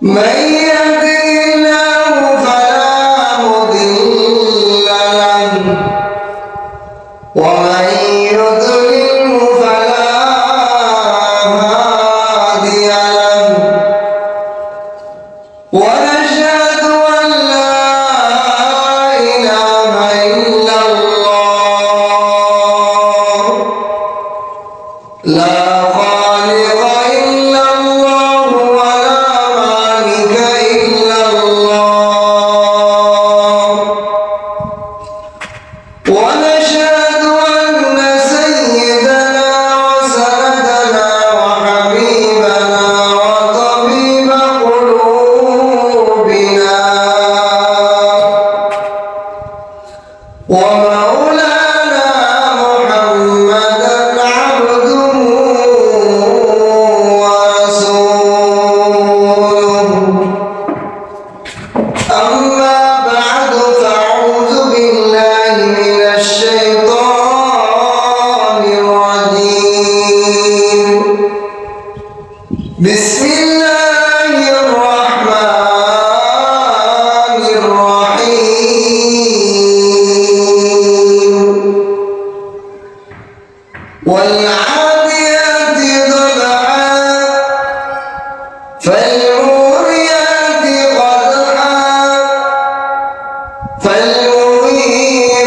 من يهده الله فلا مضل له ومن يضلله فلا هادي له ونشهد أن لا إله إلا الله لا خالق إلا الله ولا مالك إلا الله ونشهد أن سيدنا وسندنا وحبيبنا وطبيب قلوبنا ومولانا محمدا عبده ورسوله أما بعد فأعوذ بالله من الشيطان الرجيم بسم الله الرحمن الرحيم والعاديات ضبحا فالموريات قدحا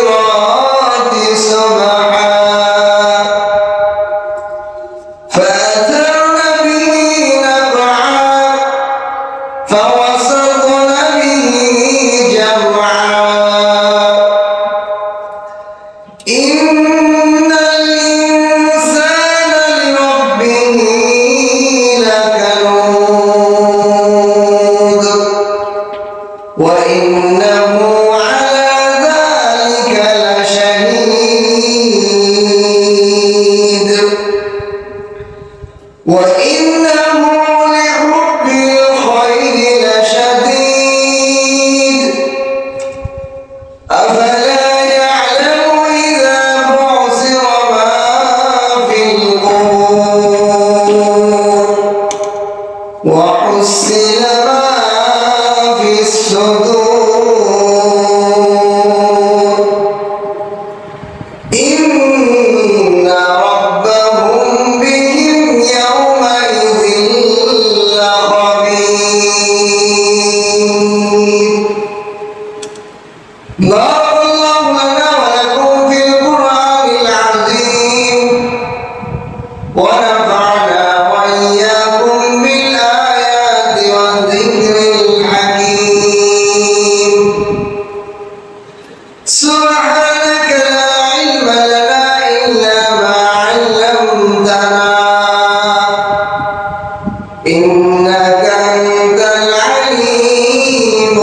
فالمغيرات صبحا فأثرن به نقعا فوسطن به جمعا إن الإنسان لربه لكنود وإنه على ذلك لشهيد وإنه لحب الخير لشديد أفلا يعلم إذا بعثر ما في القبور وحصل ما في الصدور إن ربهم بهم يومئذ لخبير بارك الله لنا ولكم في القرآن العظيم ونفعنا وإياكم بالآيات والذكر الحكيم سبحانك لا علم لنا إلا ما علمتنا إنك أنت العليم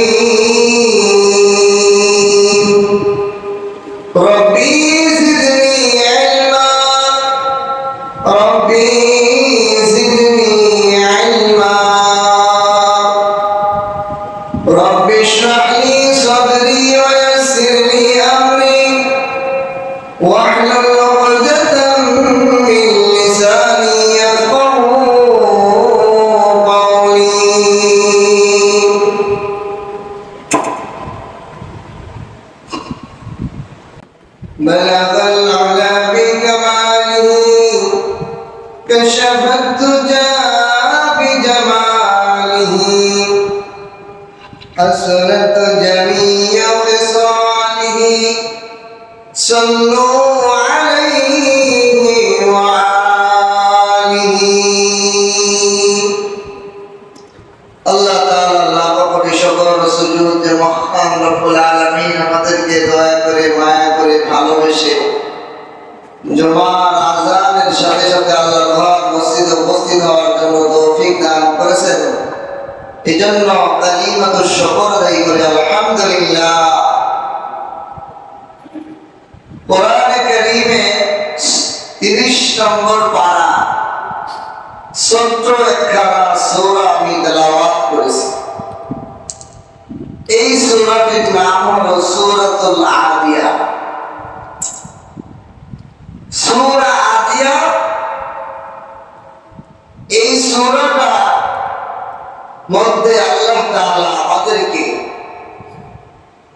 الحكيم ربي زدني علما ربي زدني علما رب اشرح لي صدري ويسر لي أمري واحلل عقدة من لساني يفقهوا قولي بلغ العلا بكماله كشف الدجى بجماله حسنت جميع خصاله صلوا عليه وآله আল্লাহ তাআলা লাখ কোটি শুকর সুজুদ যে মহান রব্বুল আলামিন আমাদেরকে দয়া করে মায়া করে ভালোবেসে জুমার আযানের সাথে সাথে আল্লাহর ঘর মসজিদে উপস্থিত হওয়ার জন্য তৌফিক দান করেছেন এজন্য কালিমাতুশ শুকর আদায় করে আলহামদুলিল্লাহ কোরআনে কারীমে 30 নম্বর পারা ছোট্ট একখানা সূরা আমি তেলাওয়াত করেছি এই সূরাটির নাম হলো সূরাতুল আদিয়া সূরা আদিয়া এই সূরাটা মধ্যে আল্লাহ তাআলা আমাদেরকে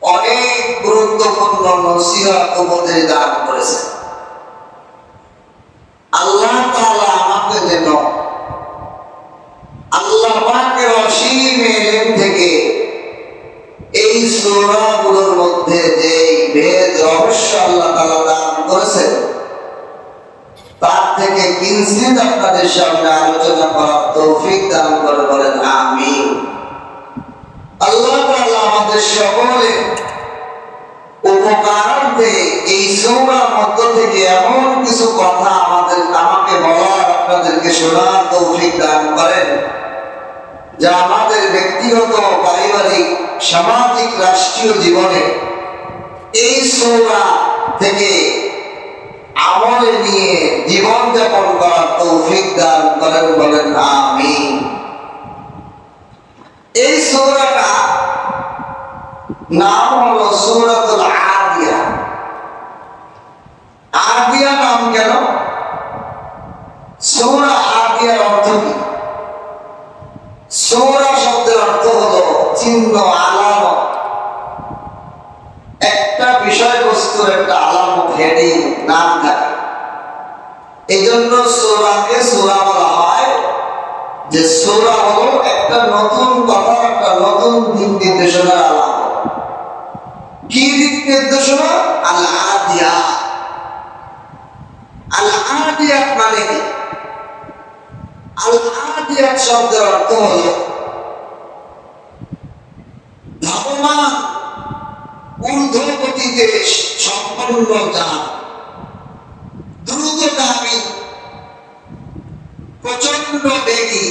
অনেক গুরুত্বপূর্ণ নসিহত উপদেশ দান করেছেন। আল্লাহ তাআলা আমাকে যেন আল্লাহ পাকের অসীম ইলম থেকে এই সূরাগুলোর মধ্যে যে ভেদ রহস্য আল্লাহ তাআলা দান করেছেন তার থেকে কিঞ্চিত আপনাদের সামনে আলোচনা করার তৌফিক দান করে বলেন আমিন। আল্লাহ তাআলা আমাদের সকলের উপকারার্থে এই সূরার মধ্য থেকে এমন কিছু কথা আমাকে বলার, আপনাদেরকে শোনার তৌফিক দান করেন যা আমাদের ব্যক্তিগত, পারিবারিক, সামাজিক, রাষ্ট্রীয় জীবনে এই সূরা থেকে আমল নিয়ে জীবন যাপন করার তৌফিক দান করেন বলেন আমিন। এই সূরাটা নাম হলো সূরাতুল আদিয়া। আদিয়া নাম কেন? সূরা আদিয়ার অর্থ কি? সূরা শব্দের অর্থ হলো চিহ্ন, আলামত। একটা বিষয়বস্তুর একটা আলামত, হেডিং, নাম থাকে। এই জন্য সূরাকে সূরা বলা হয় যে সূরা হলো একটা নতুন কথা, একটা নতুন দিক নির্দেশনার আলামত। কি দিক নির্দেশনা? আল আদিয়া। আল আদিয়া মানে কি? আল আদিয়া শব্দের অর্থ হলো ধাবমান, ঊর্ধ্বগতিতে সম্পন্ন যান, দ্রুতগামী, প্রচন্ড বেগী,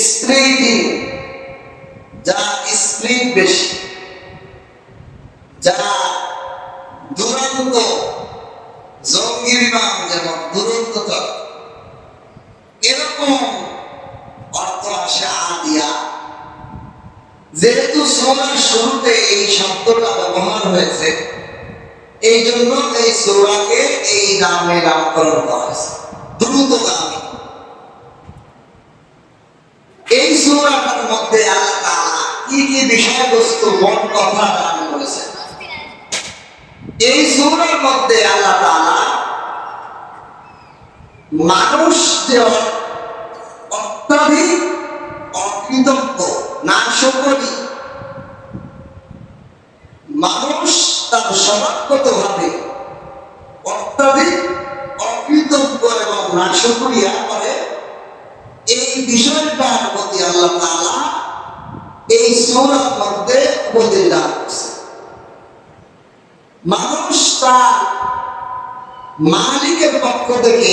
স্পিডিং, যা স্পিড বেশি, যা দুরন্ত, জঙ্গি বিমান যেমন দুরন্ত চলে, এরকম অর্থ আসে আদিয়া। যেহেতু সূরার শুরুতে এই শব্দটা ব্যবহার হয়েছে, এই জন্য এই সূরাকে এই নামে নামকরণ করা হয়েছে, দ্রুতগামী। এই সূরাটার মধ্যে আল্লাহ তাআলা কি কি বিষয়বস্তু, মন কথা দান করেছেন। এই সূরার মধ্যে আল্লাহ তাআলা মানুষ যে অত্যাধিক অকৃতজ্ঞ, নাশকরি, মানুষ তার স্বভাবগতভাবে অত্যাধিক অকৃতজ্ঞ এবং নাশকরিয়া করে, এই বিষয়টার প্রতি আল্লাহ তাআলা এই সূরার মধ্যে উপদেশ দান করেছেন। মানুষ তার মালিকের পক্ষ থেকে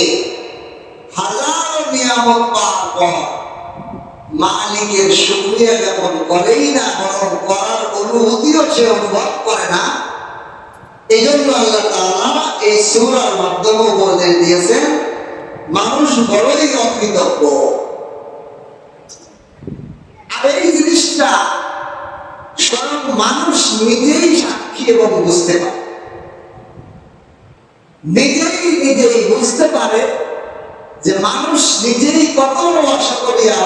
হাজারো নিয়ামত পাওয়ার পর মালিকের শুকরিয়া জ্ঞাপন করেই না, বরং করার অনুভূতিও সে অনুভব করে না। এই জন্য আল্লাহ তাআলা এই সূরার মাধ্যমে উপদেশ দিয়েছেন মানুষ বড়ই অকৃতজ্ঞ। আর এই জিনিসটা স্বয়ং মানুষ নিজেই সাক্ষী এবং বুঝতে পারে, নিজেই বুঝতে পারে যে মানুষ নিজেই কত অসাকরিয়া,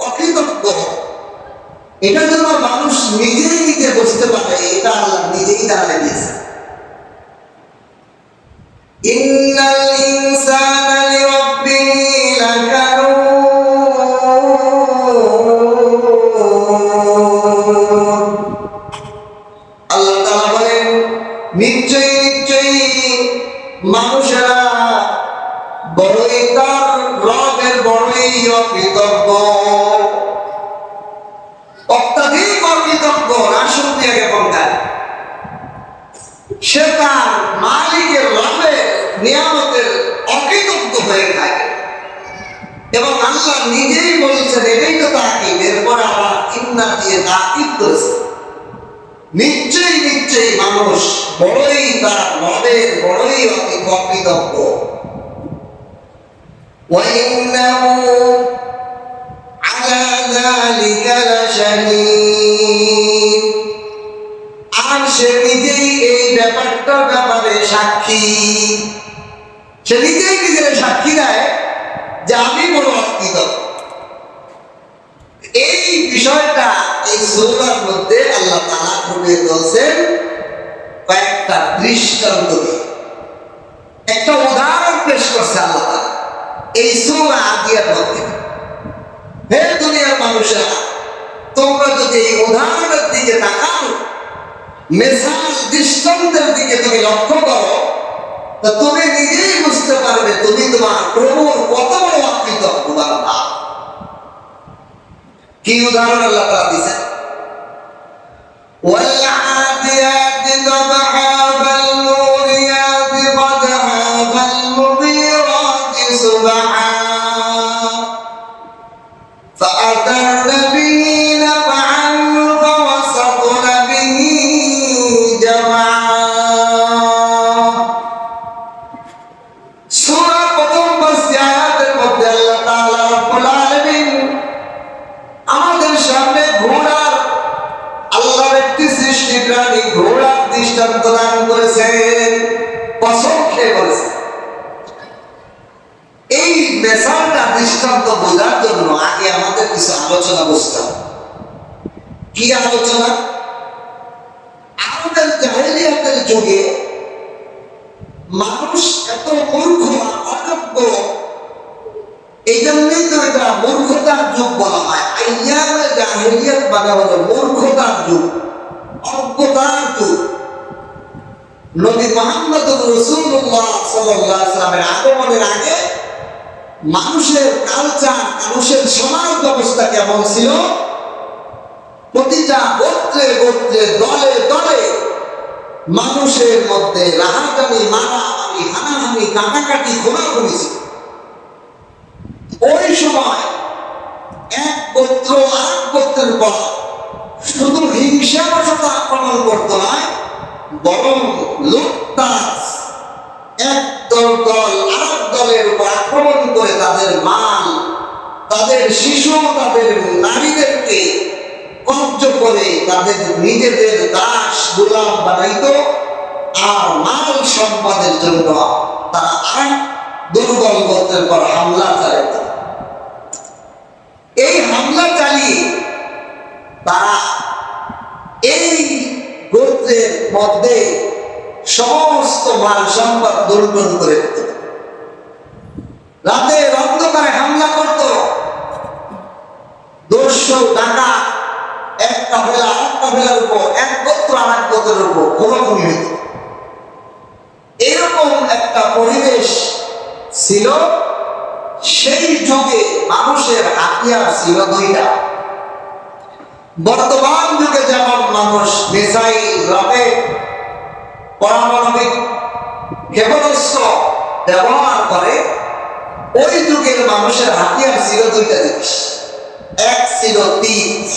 অকৃতজ্ঞ। এটা যেন মানুষ নিজে বুঝতে পারে, এটা আল্লাহ নিজেই দাঁড়িয়ে দিয়েছে। ইন্নাল ইনসানা লিরাব্বিহি লাকানুন। আল্লাহ তাআলা বলেন নিশ্চয়ই মানুষেরা বড়ই তার রবের বড়ই অকৃতজ্ঞ, অত্যাধিক অকৃতজ্ঞ, নাশকরিয়া জ্ঞাপন করে। সে তার মালিকের রবের নিয়ামতের অকৃতজ্ঞ হয়ে থাকে। এবং আল্লাহ নিজেই বলছেন, এটাই তো তাকিদ। এরপর আবার ইন্না দিয়ে তাকিদ করেছে, নিশ্চয়ই মানুষ বড়ই তার রবের বড়ই অকৃতজ্ঞ। وَإِنَّهُ عَلَى ذَلِكَ لَشَهِيدٌ। আর সে নিজেই এই ব্যাপারটার ব্যাপারে সাক্ষী। সে নিজেই নিজের সাক্ষী দেয় যে আমি বড় অকৃতজ্ঞ। এই বিষয়টা এই সূরার মধ্যে আল্লাহ তাআলা খুলে বলছেন কয়েকটা দৃষ্টান্ত দিয়ে, একটা উদাহরণ পেশ করছে আল্লাহ তাআলা এই সূরা আদিয়ার মধ্যে। হে দুনিয়ার মানুষেরা, তোমরা যদি এই উদাহরণের দিকে তাকাও, মিসাল দৃষ্টান্তের দিকে তুমি লক্ষ্য করো, তা তুমি নিজেই বুঝতে পারবে তুমি তোমার প্রভুর কত বড় অকৃতজ্ঞ বান্দা। কি উদাহরণ আল্লাহ তাআলা দিয়েছেন? والعاديات ضبحا فالموريات قدحا فالمغيرات صبحا فأثرن به نقعا فوسطن به جمعا। সূরা প্রথম ৫টি আয়াতের মধ্যে আল্লাহ তাআলা রব্বুল আলামিন আমাদের সামনে ঘোড়ার, আল্লাহর একটি সৃষ্টি প্রাণী ঘোড়ার দৃষ্টান্ত দান করেছেন, কসম খেয়ে বলেছেন। এই মেসালটা দৃষ্টান্ত বোঝার জন্য আগে আমাদের কিছু আলোচনা বুঝতে হবে। কি আলোচনা? আরবের জাহেলিয়াতের যুগে মানুষ এত মূর্খ, অযোগ্য, এই জন্যই তো এটা মূর্খতার যুগ বলা হয়। আইয়ামে জাহেলিয়াত মানে হলো মূর্খতার যুগ, অজ্ঞতার যুগ। নবী মুহাম্মদুর রাসূলুল্লাহ সাল্লাল্লাহু আলাইহি ওয়াসাল্লামের আগমনের আগে মানুষের কালচার, মানুষের সমাজ ব্যবস্থা কেমন ছিল? প্রতিটা গোত্রে গোত্রে, দলে দলে মানুষের মধ্যে রাহাজানি, মারামারি, হানাহানি, কাটাকাটি, খুনাখুনি ছিল। ওই সময় এক গোত্র আরেক গোত্রের পর শুধু হিংসাবশত আক্রমণ করতো নয়, বরং লুটতাস এক দল আরেক দলের উপর আক্রমণ করে তাদের মাল, তাদের শিশু, তাদের নারীদেরকে কব্জ করে তাদের নিজেদের দাস গোলাম বানাইত, আর মাল সম্পদের জন্য তারা আরেক দুর্বল গোত্রের পর হামলা চালাইত। এই হামলা চালিয়ে তারা এই গোত্রের মধ্যে সমস্ত মাল সম্পদ লুণ্ঠন করে দিত। রাতের অন্ধকারে হামলা করত, দস্যু ডাকাত এক কাফেলা আরেক কাফেলার উপর, এক গোত্র আরেক গোত্রের উপর খুনাখুনি হইত। এরকম একটা পরিবেশ ছিল। সেই যুগে মানুষের হাতিয়ার ছিল দুইটা। বর্তমান যুগে যেমন মানুষ মিসাইল, রকেট, পারমাণবিক ক্ষেপণাস্ত্র ব্যবহার করে, ওই যুগের মানুষের হাতিয়ার ছিল দুইটা জিনিস। এক ছিল তীর,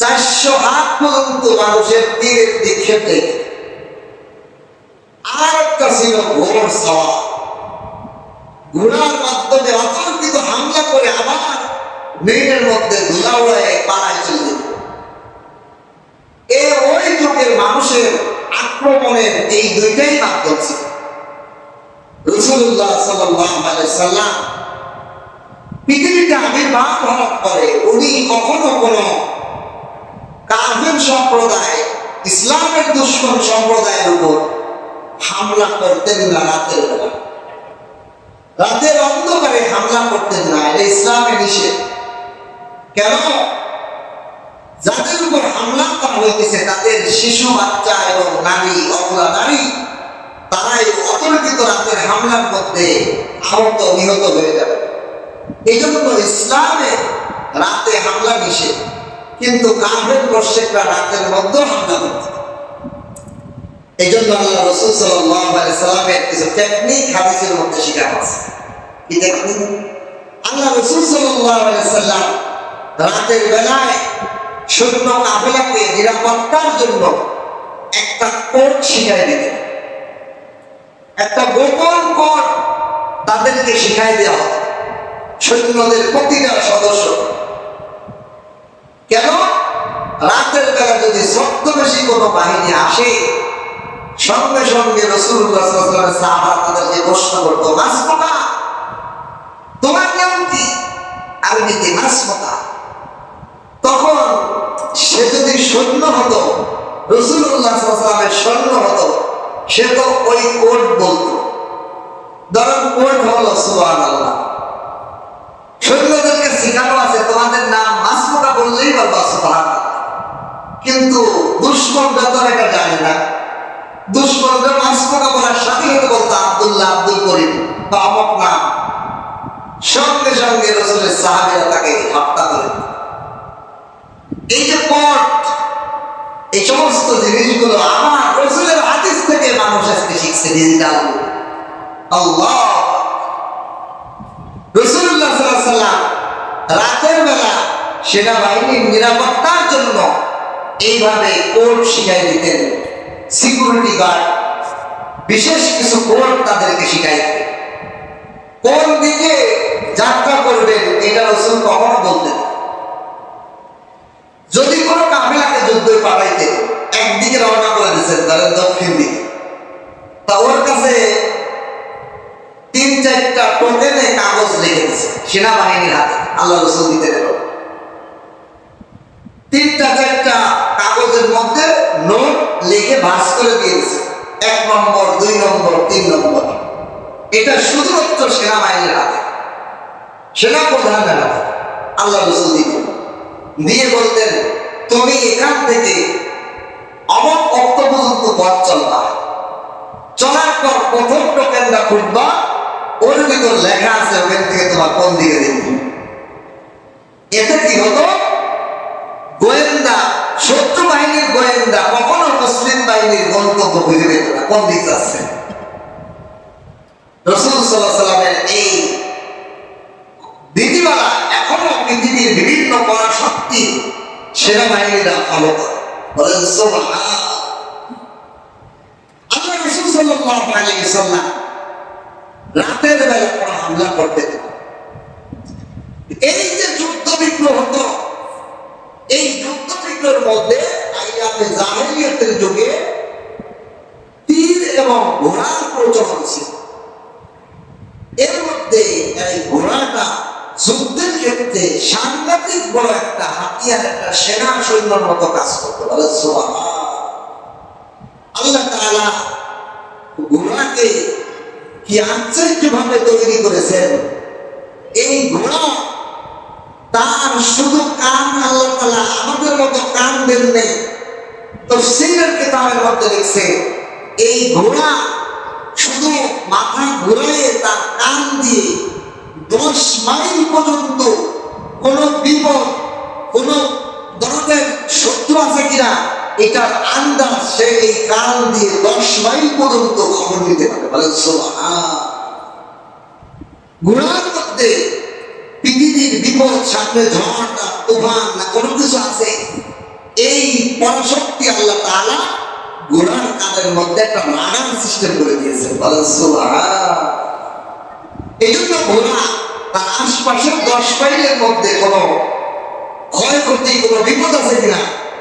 ৪০০ হাত পর্যন্ত মানুষের তীরের নিক্ষেপ দেয়। আর একটা ছিল ঘোড় সওয়ার, ঘোড়ার মাধ্যমে অতর্কিত হামলা করে আবার মিনিটের মধ্যে ধুলা উড়ায় পাড়ায় চলে যেত। ওই যুগের মানুষের আক্রমণের এই দুইটাই মাধ্যম ছিল। রাসূলুল্লাহ সাল্লাল্লাহু আলাইহি সাল্লাম পৃথিবীতে আবির্ভাব হওয়ার পরে উনি কখনো কোনো কাফের সম্প্রদায়, ইসলামের দুশমন সম্প্রদায়ের উপর হামলা করতেন না। রাতের বেলা, রাতের অন্ধকারে হামলা করতেন না, এটা ইসলামে নিষেধ। কেন? যাদের উপর হামলা করা হইতেছে তাদের শিশু, বাচ্চা এবং নারী, অবলা নারী, তারাই অতর্কিত রাতের হামলার মধ্যে আহত, নিহত হয়ে যাবে। এই জন্য ইসলামে রাতে হামলা নিষেধ, কিন্তু কাফের মুশরিকরা রাতের মধ্যে হামলা করত। এই জন্য আল্লাহ রাসূল সাল্লাল্লাহু আলাইহি সাল্লামের কিছু টেকনিক হাদিসের মধ্যে শেখানো আছে। কি টেকনিক? আল্লাহ রাসূল সাল্লাল্লাহু আলাইহি সাল্লাম রাতের বেলায় সৈন্য কাফেলাকে নিরাপত্তার জন্য একটা কোড শিখাই দিতেন। একটা গোপন কোড তাদেরকে শিখাই দেওয়া হয় সৈন্যদের প্রতিটা সদস্য। কেন? রাতের বেলা যদি ছদ্মবেশী কোনো বাহিনী আসে, সঙ্গে সঙ্গে রাসূলুল্লাহ সাল্লাল্লাহু আলাইহি ওয়াসাল্লাম সাহাবা তাদেরকে প্রশ্ন করতো, মাসবুকা, তোমার নাম কি? আরবিতে মাসমতা। তখন সে যদি সৈন্য হতো, রাসূলুল্লাহ সাল্লাল্লাহু আলাইহি ওয়াসাল্লামের সৈন্য হতো, সে তো ওই কোড বলতো। ধরুন কোড হলো সুবহানাল্লাহ। সৈন্যদেরকে শেখানো আছে তোমাদের নাম মাসমতা বললেই বলবা সুবহানাল্লাহ। কিন্তু দুশমনরা তো এটা জানে না। দুশমনরা মাসমতা বলার সাথে সাথে বলতো আব্দুল্লাহ, আব্দুল করিম বা অমক নাম। সঙ্গে সঙ্গে রাসূলের সাহাবীরা তাকে হত্যা করে। এই যে কোড, এই সমস্ত জিনিসগুলো আমার রাসূলের হাদিস থেকে মানুষ আজকে শিখছে ডিজিটাল। আল্লাহ, রাসূলুল্লাহ সাল্লাল্লাহু আলাইহি ওয়াসাল্লাম রাতের বেলা সেনাবাহিনীর নিরাপত্তার জন্য এইভাবে কোড শিখাই দিতেন। সিকিউরিটি গার্ড বিশেষ কিছু কোড তাদেরকে শিখাই দিতেন। কোন দিকে যাত্রা করবেন এটা রাসূল কখনো বলতেন। যদি কোনো কাফেলাকে যুদ্ধে পাঠাইতে একদিকে রওনা করে দিয়েছেন, তাহলে দক্ষিণ দিকে, তা ওর কাছে 3-4টা টোকেনে কাগজ লিখে দিয়েছে সেনাবাহিনীর হাতে। আল্লাহ রাসূল দিতে গেল 3-4টা কাগজের মধ্যে নোট লিখে ভাঁজ করে দিয়েছে, 1 নম্বর, 2 নম্বর, 3 নম্বর। এটা শুধুমাত্র সেনাবাহিনীর হাতে, সেনাপ্রধানের হাতে। আল্লাহ রাসূল দিতেন, দিয়ে বলতেন তুমি এখান থেকে অমক অক্ত পর্যন্ত পথ চলবা। চলার পর প্রথম টোকেনটা খুঁজবা, ওর ভিতর লেখা আছে ওখান থেকে তোমার কোন দিকে দেখবে। এতে কি হতো, গোয়েন্দা, শত্রু বাহিনীর গোয়েন্দা কখনো মুসলিম বাহিনীর গন্তব্য খুঁজে পেত না, কোন দিক যাচ্ছে। রাসূল সাল্লাল্লাহু আলাইহি ওয়াসাল্লামের এই নীতিমালা এখনো পৃথিবীর বিভিন্ন পরাশক্তি সেনাবাহিনীরা ফলো করে। বলেন সুবহানাল্লাহ। আল্লাহ রাসূল সাল্লাল্লাহু আলাইহি ওয়াসাল্লাম রাতের বেলা কোনো হামলা করতেন। এই যে যুদ্ধ বিগ্রহ হতো, এই যুদ্ধ বিগ্রহের মধ্যে আইয়ামে জাহেলিয়াতের যুগে তীর এবং ঘোড়ার প্রচলন ছিল। এর মধ্যে এই ঘোড়াটা যুদ্ধের ক্ষেত্রে সাংঘাতিক বড় একটা হাতিয়ার, একটা সেনা সৈন্যের মতো কাজ করতে পারে। সুবহানাল্লাহ। আল্লাহ তাআলা ঘোড়াকে কি আশ্চর্যভাবে তৈরি করেছেন। এই ঘোড়া তার শুধু কান আল্লাহ তাআলা আমাদের মতো কান দেন নেই। তাফসীরের কিতাবের মধ্যে লিখছে এই ঘোড়া শুধু মাথা ঘুরিয়ে তার কান দিয়ে 10 মাইল পর্যন্ত কোন বিপদ, কোন ধরনের শত্রু আছে কিনা এটার আন্দাজ সে এই কান দিয়ে 10 মাইল পর্যন্ত খবর নিতে পারে। বলেন সুবহানাল্লাহ। ঘোড়ার মধ্যে পৃথিবীর বিপদ, সামনে ঝড় না তুফান না কোনো কিছু আছে, এই পরাশক্তি আল্লাহ তাআলা ঘোড়ার কানের মধ্যে একটা রাডার সিস্টেম করে দিয়েছে। বলেন সুবহানাল্লাহ। এই জন্য ঘোড়া তার আশপাশের 10 মাইলের মধ্যে কোনো ক্ষয়ক্ষতি, কোনো বিপদ আছে কিনা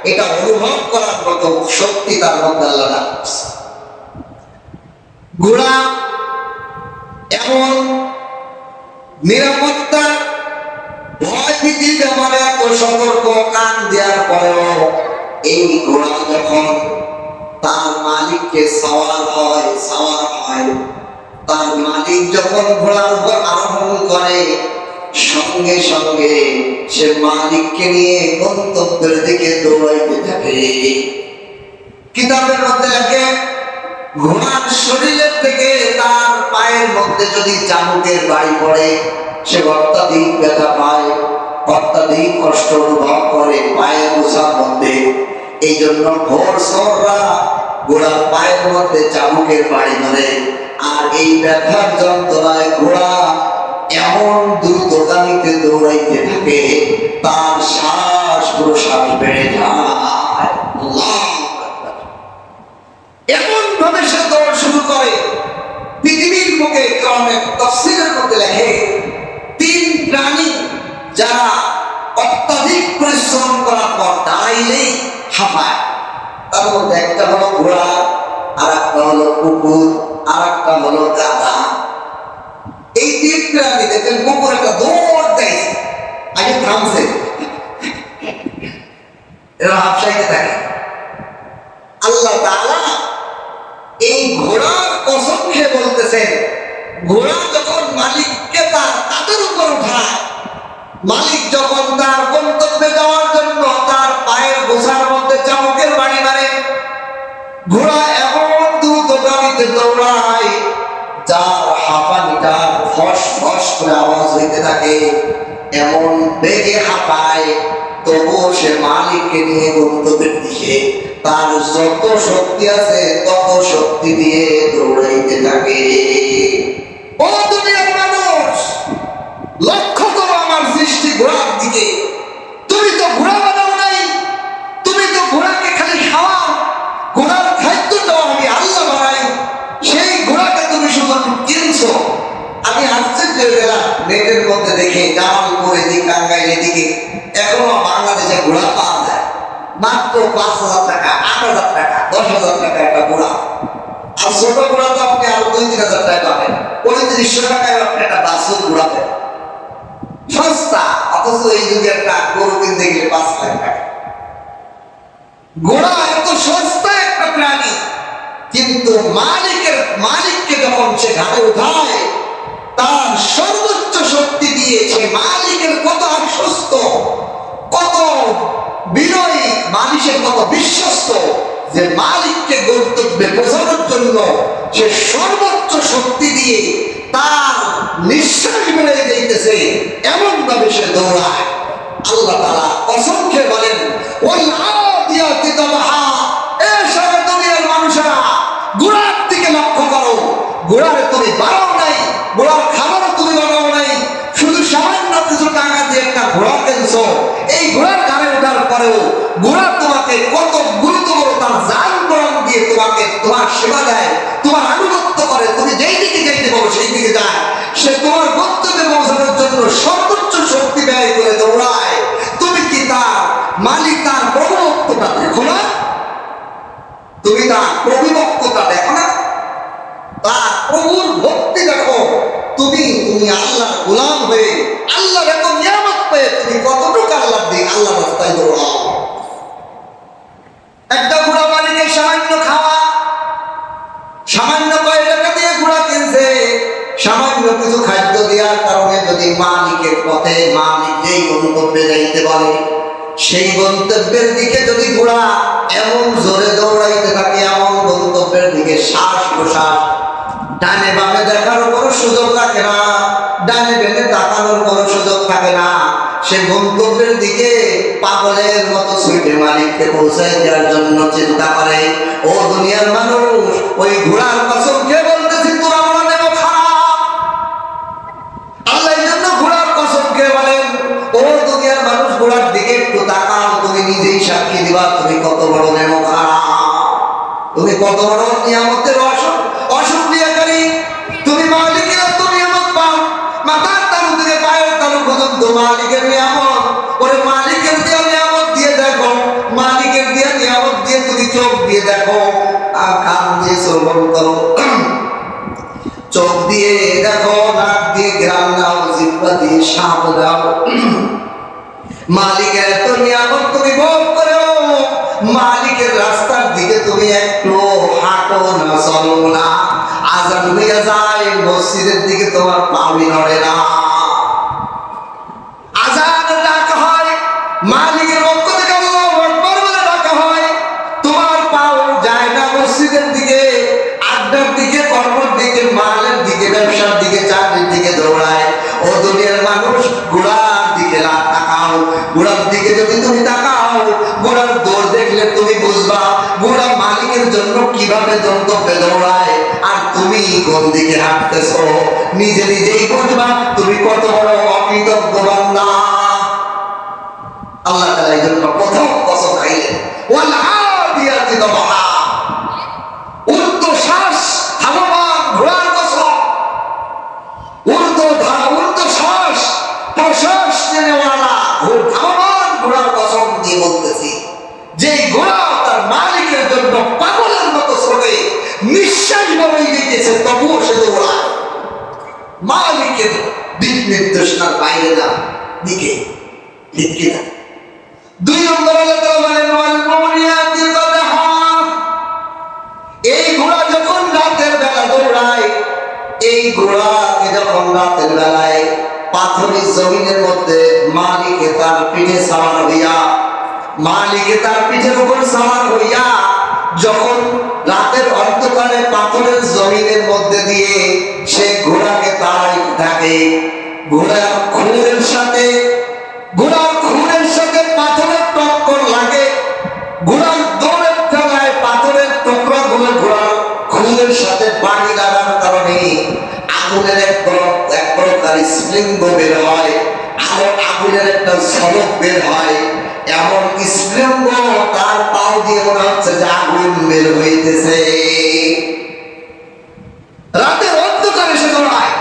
এটা অনুভব করার মতো শক্তি তার মধ্যে আল্লাহ রাখছে। ঘোড়া এমন নিরাপত্তা, ভয় ভীতি ব্যাপারে এত সতর্ক কান দেওয়ার পরেও এই ঘোড়া যখন তার মালিককে সওয়ার হয়, তার মালিক যখন ঘোড়ার উপর আরোহণ করে, সঙ্গে সঙ্গে সে মালিককে নিয়ে গন্তব্যের দিকে দৌড়াইতে থাকে। কিতাবের মধ্যে লেখে ঘোড়ার শরীরের থেকে তার পায়ের মধ্যে যদি চাবুকের বাড়ি পড়ে সে অত্যাধিক ব্যথা পায়, অত্যাধিক কষ্ট অনুভব করে পায়ের বোঝার মধ্যে। এই জন্য ভোর সররা ঘোড়ার পায়ের মধ্যে চাবুকের বাড়ি মারে, আর এই ব্যথার যন্ত্রণায় ঘোড়া এমন দ্রুতগামীতে দৌড়াইতে থাকে তার শ্বাস প্রশ্বাস বেড়ে যায়। এমন ভাবে সে দৌড় শুরু করে, পৃথিবীর মুখে অনেক তাফসীরের মধ্যে লেখে 3 প্রাণী যারা অত্যাধিক পরিশ্রম করার পর দাঁড়াইলেই হাঁপায়, তার মধ্যে একটা হলো ঘোড়া, আর একটা হলো কুকুর, আর একটা হলো গাধা। এই 3 প্রাণী দেখেন কুকুর একটা দৌড় দেয়, এরা হাফসাইতে থাকে। আল্লাহ তাআলা এই ঘোড়ার কসম খেয়ে বলতেছেন, ঘোড়া যখন মালিককে তার কাঁধের উপর উঠায়, মালিক যখন তার গন্তব্যে যাওয়ার জন্য তার পায়ের গোছার মধ্যে চামকের বাড়ি মারে, ঘোড়া এমন দ্রুতগামীতে দৌড়ায় যার হাঁপানিটা ফস ফস করে আওয়াজ হইতে থাকে, এমন বেগে হাঁপায়, তবুও সে মালিককে নিয়ে গন্তব্যের দিকে তার যত শক্তি আছে তত শক্তি দিয়ে দৌড়াইতে থাকে। ও দুনিয়ার মানুষ, লক্ষ্য করো আমার সৃষ্টি ঘোড়ার দিকে। তুমি তো ঘোড়া বানাও নাই, তুমি তো ঘোড়াকে খালি খাওয়াও, ঘোড়ার খাদ্যটাও আমি আল্লাহ বানাই, সেই ঘোড়াকে তুমি শুধু কিনছো। আমি আশ্চর্য হয়ে গেলাম নেটের মধ্যে দেখে জামালপুর এদিকে টাঙ্গাইল এদিকে এখনো বাংলাদেশে ঘোড়া পাওয়া যায় মাত্র 5,000 টাকা, 8,000 টাকা, 10,000 টাকা একটা ঘোড়া। আর ছোট ঘোড়া তো আপনি আরো 2-3,000 টাকা পাবেন, 3500 টাকায় আপনি একটা বাসুর ঘোড়া পাবেন, সস্তা। অথচ এই যুগে একটা গরু কিনতে গেলে 5 লাখ টাকা। ঘোড়া এত সস্তা একটা প্রাণী, কিন্তু মালিককে যখন সে ঘাড়ে উঠায় তার সর্বোচ্চ শক্তি দিয়েছে, মালিকের কত আশ্বস্ত, কত বিনয়ী, মানুষের কত বিশ্বস্ত, যে মালিককে গন্তব্যে পৌঁছানোর জন্য সে সর্বোচ্চ শক্তি দিয়ে তার নিঃশ্বাস বেড়ে যাইতেছে, এমন ভাবে সে দৌড়ায়। আল্লাহ তাআলা কসম খেয়ে বলেন, ওয়াল আদিয়াতি দাবহা, এ সারা দুনিয়ার মানুষেরা ঘোড়ার দিকে লক্ষ্য করো। ঘোড়ারে তুমি বাড়াও নাই, ঘোড়ার খাবারও তুমি বানাও নাই, শুধু সামান্য কিছু টাকা দিয়ে একটা ঘোড়া কিনছো। এই ঘোড়ার ঘাড়ে ওঠার পরেও ঘোড়া তোমাকে কত গুরুত্বপূর্ণ, তার জান প্রাণ দিয়ে তোমাকে তোমার সেবা দেয়, তোমার আনুগত্য করে, তুমি যেই দিকে যাইতে পারো সেই দিকে যায়। সে তোমার গন্তব্যে পৌঁছানোর জন্য সর্বোচ্চ শক্তি ব্যয় করে দৌড়ায়। তুমি কি তার মালিক, তার প্রভুভক্তটা দেখো না? তুমি তার প্রভুভক্তটা দেখো না? তার প্রভুর ভক্তি দেখো। তুমি আল্লাহর গোলাম হয়ে আল্লাহর এত নিয়ামত পেয়ে তুমি কতটুকু আল্লাহ রাস্তায় দৌড়াও। একটা ঘোড়া মালিকের সামান্য খাওয়া, সামান্য কয় টাকা দিয়ে ঘোড়া কিনছে, সামান্য কিছু খাদ্য দেওয়ার কারণে যদি মালিকের পথে, মালিক যেই গন্তব্যে যাইতে বলে সেই গন্তব্যের দিকে যদি ঘোড়া এমন জোরে দৌড়াইতে থাকে, এমন গন্তব্যের দিকে শ্বাস প্রশ্বাস ডানে বামে দেখার কোনো সুযোগ থাকে না, ডানে বামে তাকানোর কোনো সুযোগ থাকে না, সে গন্তব্যের দিকে পাগলের মতো ছুটে মালিককে পৌঁছায় দেওয়ার জন্য চিন্তা করে। ও দুনিয়ার মানুষ, ওই ঘোড়ার কসম খেয়ে বলতেছি, তোরা মনে নেব খারাপ। আল্লাহ এই জন্য ঘোড়ার কসম খেয়ে বলেন, ও দুনিয়ার মানুষ, ঘোড়ার দিকে একটু তাকাও, তুমি নিজেই সাক্ষী দিবা তুমি কত বড় নেব খারাপ, তুমি কত বড় নিয়ামতের অসুক্রিয়াকারী। তুমি মালিকের এত নিয়ামত পাও, মাথার তালু থেকে পায়ের তালু পর্যন্ত মালিকের নিয়ামত। ওরে মালিকের দেওয়া নিয়ামত দিয়ে দেখো, মালিকের দেওয়া নিয়ামত দিয়ে তুমি চোখ দিয়ে দেখো, আর কান দিয়ে শ্রবণ করো, চোখ দিয়ে দেখো, নাক দিয়ে ঘ্রাণ নাও, জিহ্বা দিয়ে স্বাদ দাও। মালিকের এত নিয়ামত তুমি ভোগ করো, মালিকের রাস্তার দিকে তুমি একটু হাঁটো না, চলো না, আজান হইয়া যায়, মসজিদের দিকে তোমার পাউনি নড়ে না, আজান ডাকা হয়, মালিকের পক্ষ থেকে আল্লাহু আকবার বলে ডাকা হয়, তোমার পাও যায় না মসজিদের দিকে, আড্ডার দিকে, কর্মের দিকে, মালের দিকে, ব্যবসার দিকে, চাকরির দিকে দৌড়ায়। ও দুনিয়ার মানুষ, ঘোড়ার দিকে তাকাও, ঘোড়ার দিকে যদি তুমি তাকাও, ঘোড়ার দৌড় দেখলে তুমি বুঝবা ঘোড়া মালিকের জন্য কিভাবে গন্তব্যে দৌড়ায়, আর তুমি কোন দিকে হাঁটতেছো নিজে নিজেই বুঝবা তুমি কত বড় অকৃতজ্ঞ বান্দা। আল্লাহ তাআলা এই জন্য প্রথম কসম খাইলেন, ওয়াল আদিয়াতি দাবহা, ঊর্ধ্বশ্বাস ধাবমান ঘোড়ার কসম, ঊর্ধ্বশ্বাস প্রশ্বাস নেওয়ালা ধাবমান ঘোড়ার কসম দিয়ে বলতেছি, যে ঘোড়া তার মালিকের জন্য পাগলের মতো ছোটে নিঃশ্বাস বলেই দিতেছে, তবুও সে দৌড়ায় মালিকের দিক নির্দেশনার বাইরে না দিকে, ঠিক কিনা? 2 নম্বর আল্লাহ তাআলা বলেন, জমিনের মধ্যে মালিকে তার পিঠে সাওয়ার হইয়া, মালিকে তার পিঠের উপর সাওয়ার হইয়া যখন রাতের অন্ধকারে পাথরের জমিনের মধ্যে দিয়ে সে ঘোড়াকে তাড়াইতে থাকে, ঘোড়ার খুরের সাথে পাথরের টক্কর লাগে, ঘোড়ার দৌড়ের খেলায় পাথরের টুকরাগুলো ঘোড়ার খুরের সাথে বাড়ি লাগার কারণে আগুনের এক প্রকার স্প্রিঙ্গ বের হয়, আর আগুনের একটা ঝলক বের হয়, এমন স্প্রিঙ্গ তার পাও দিয়ে মনে হচ্ছে যে আগুন বের হইতেছে। রাতের অন্ধকারে সে দৌড়ায়।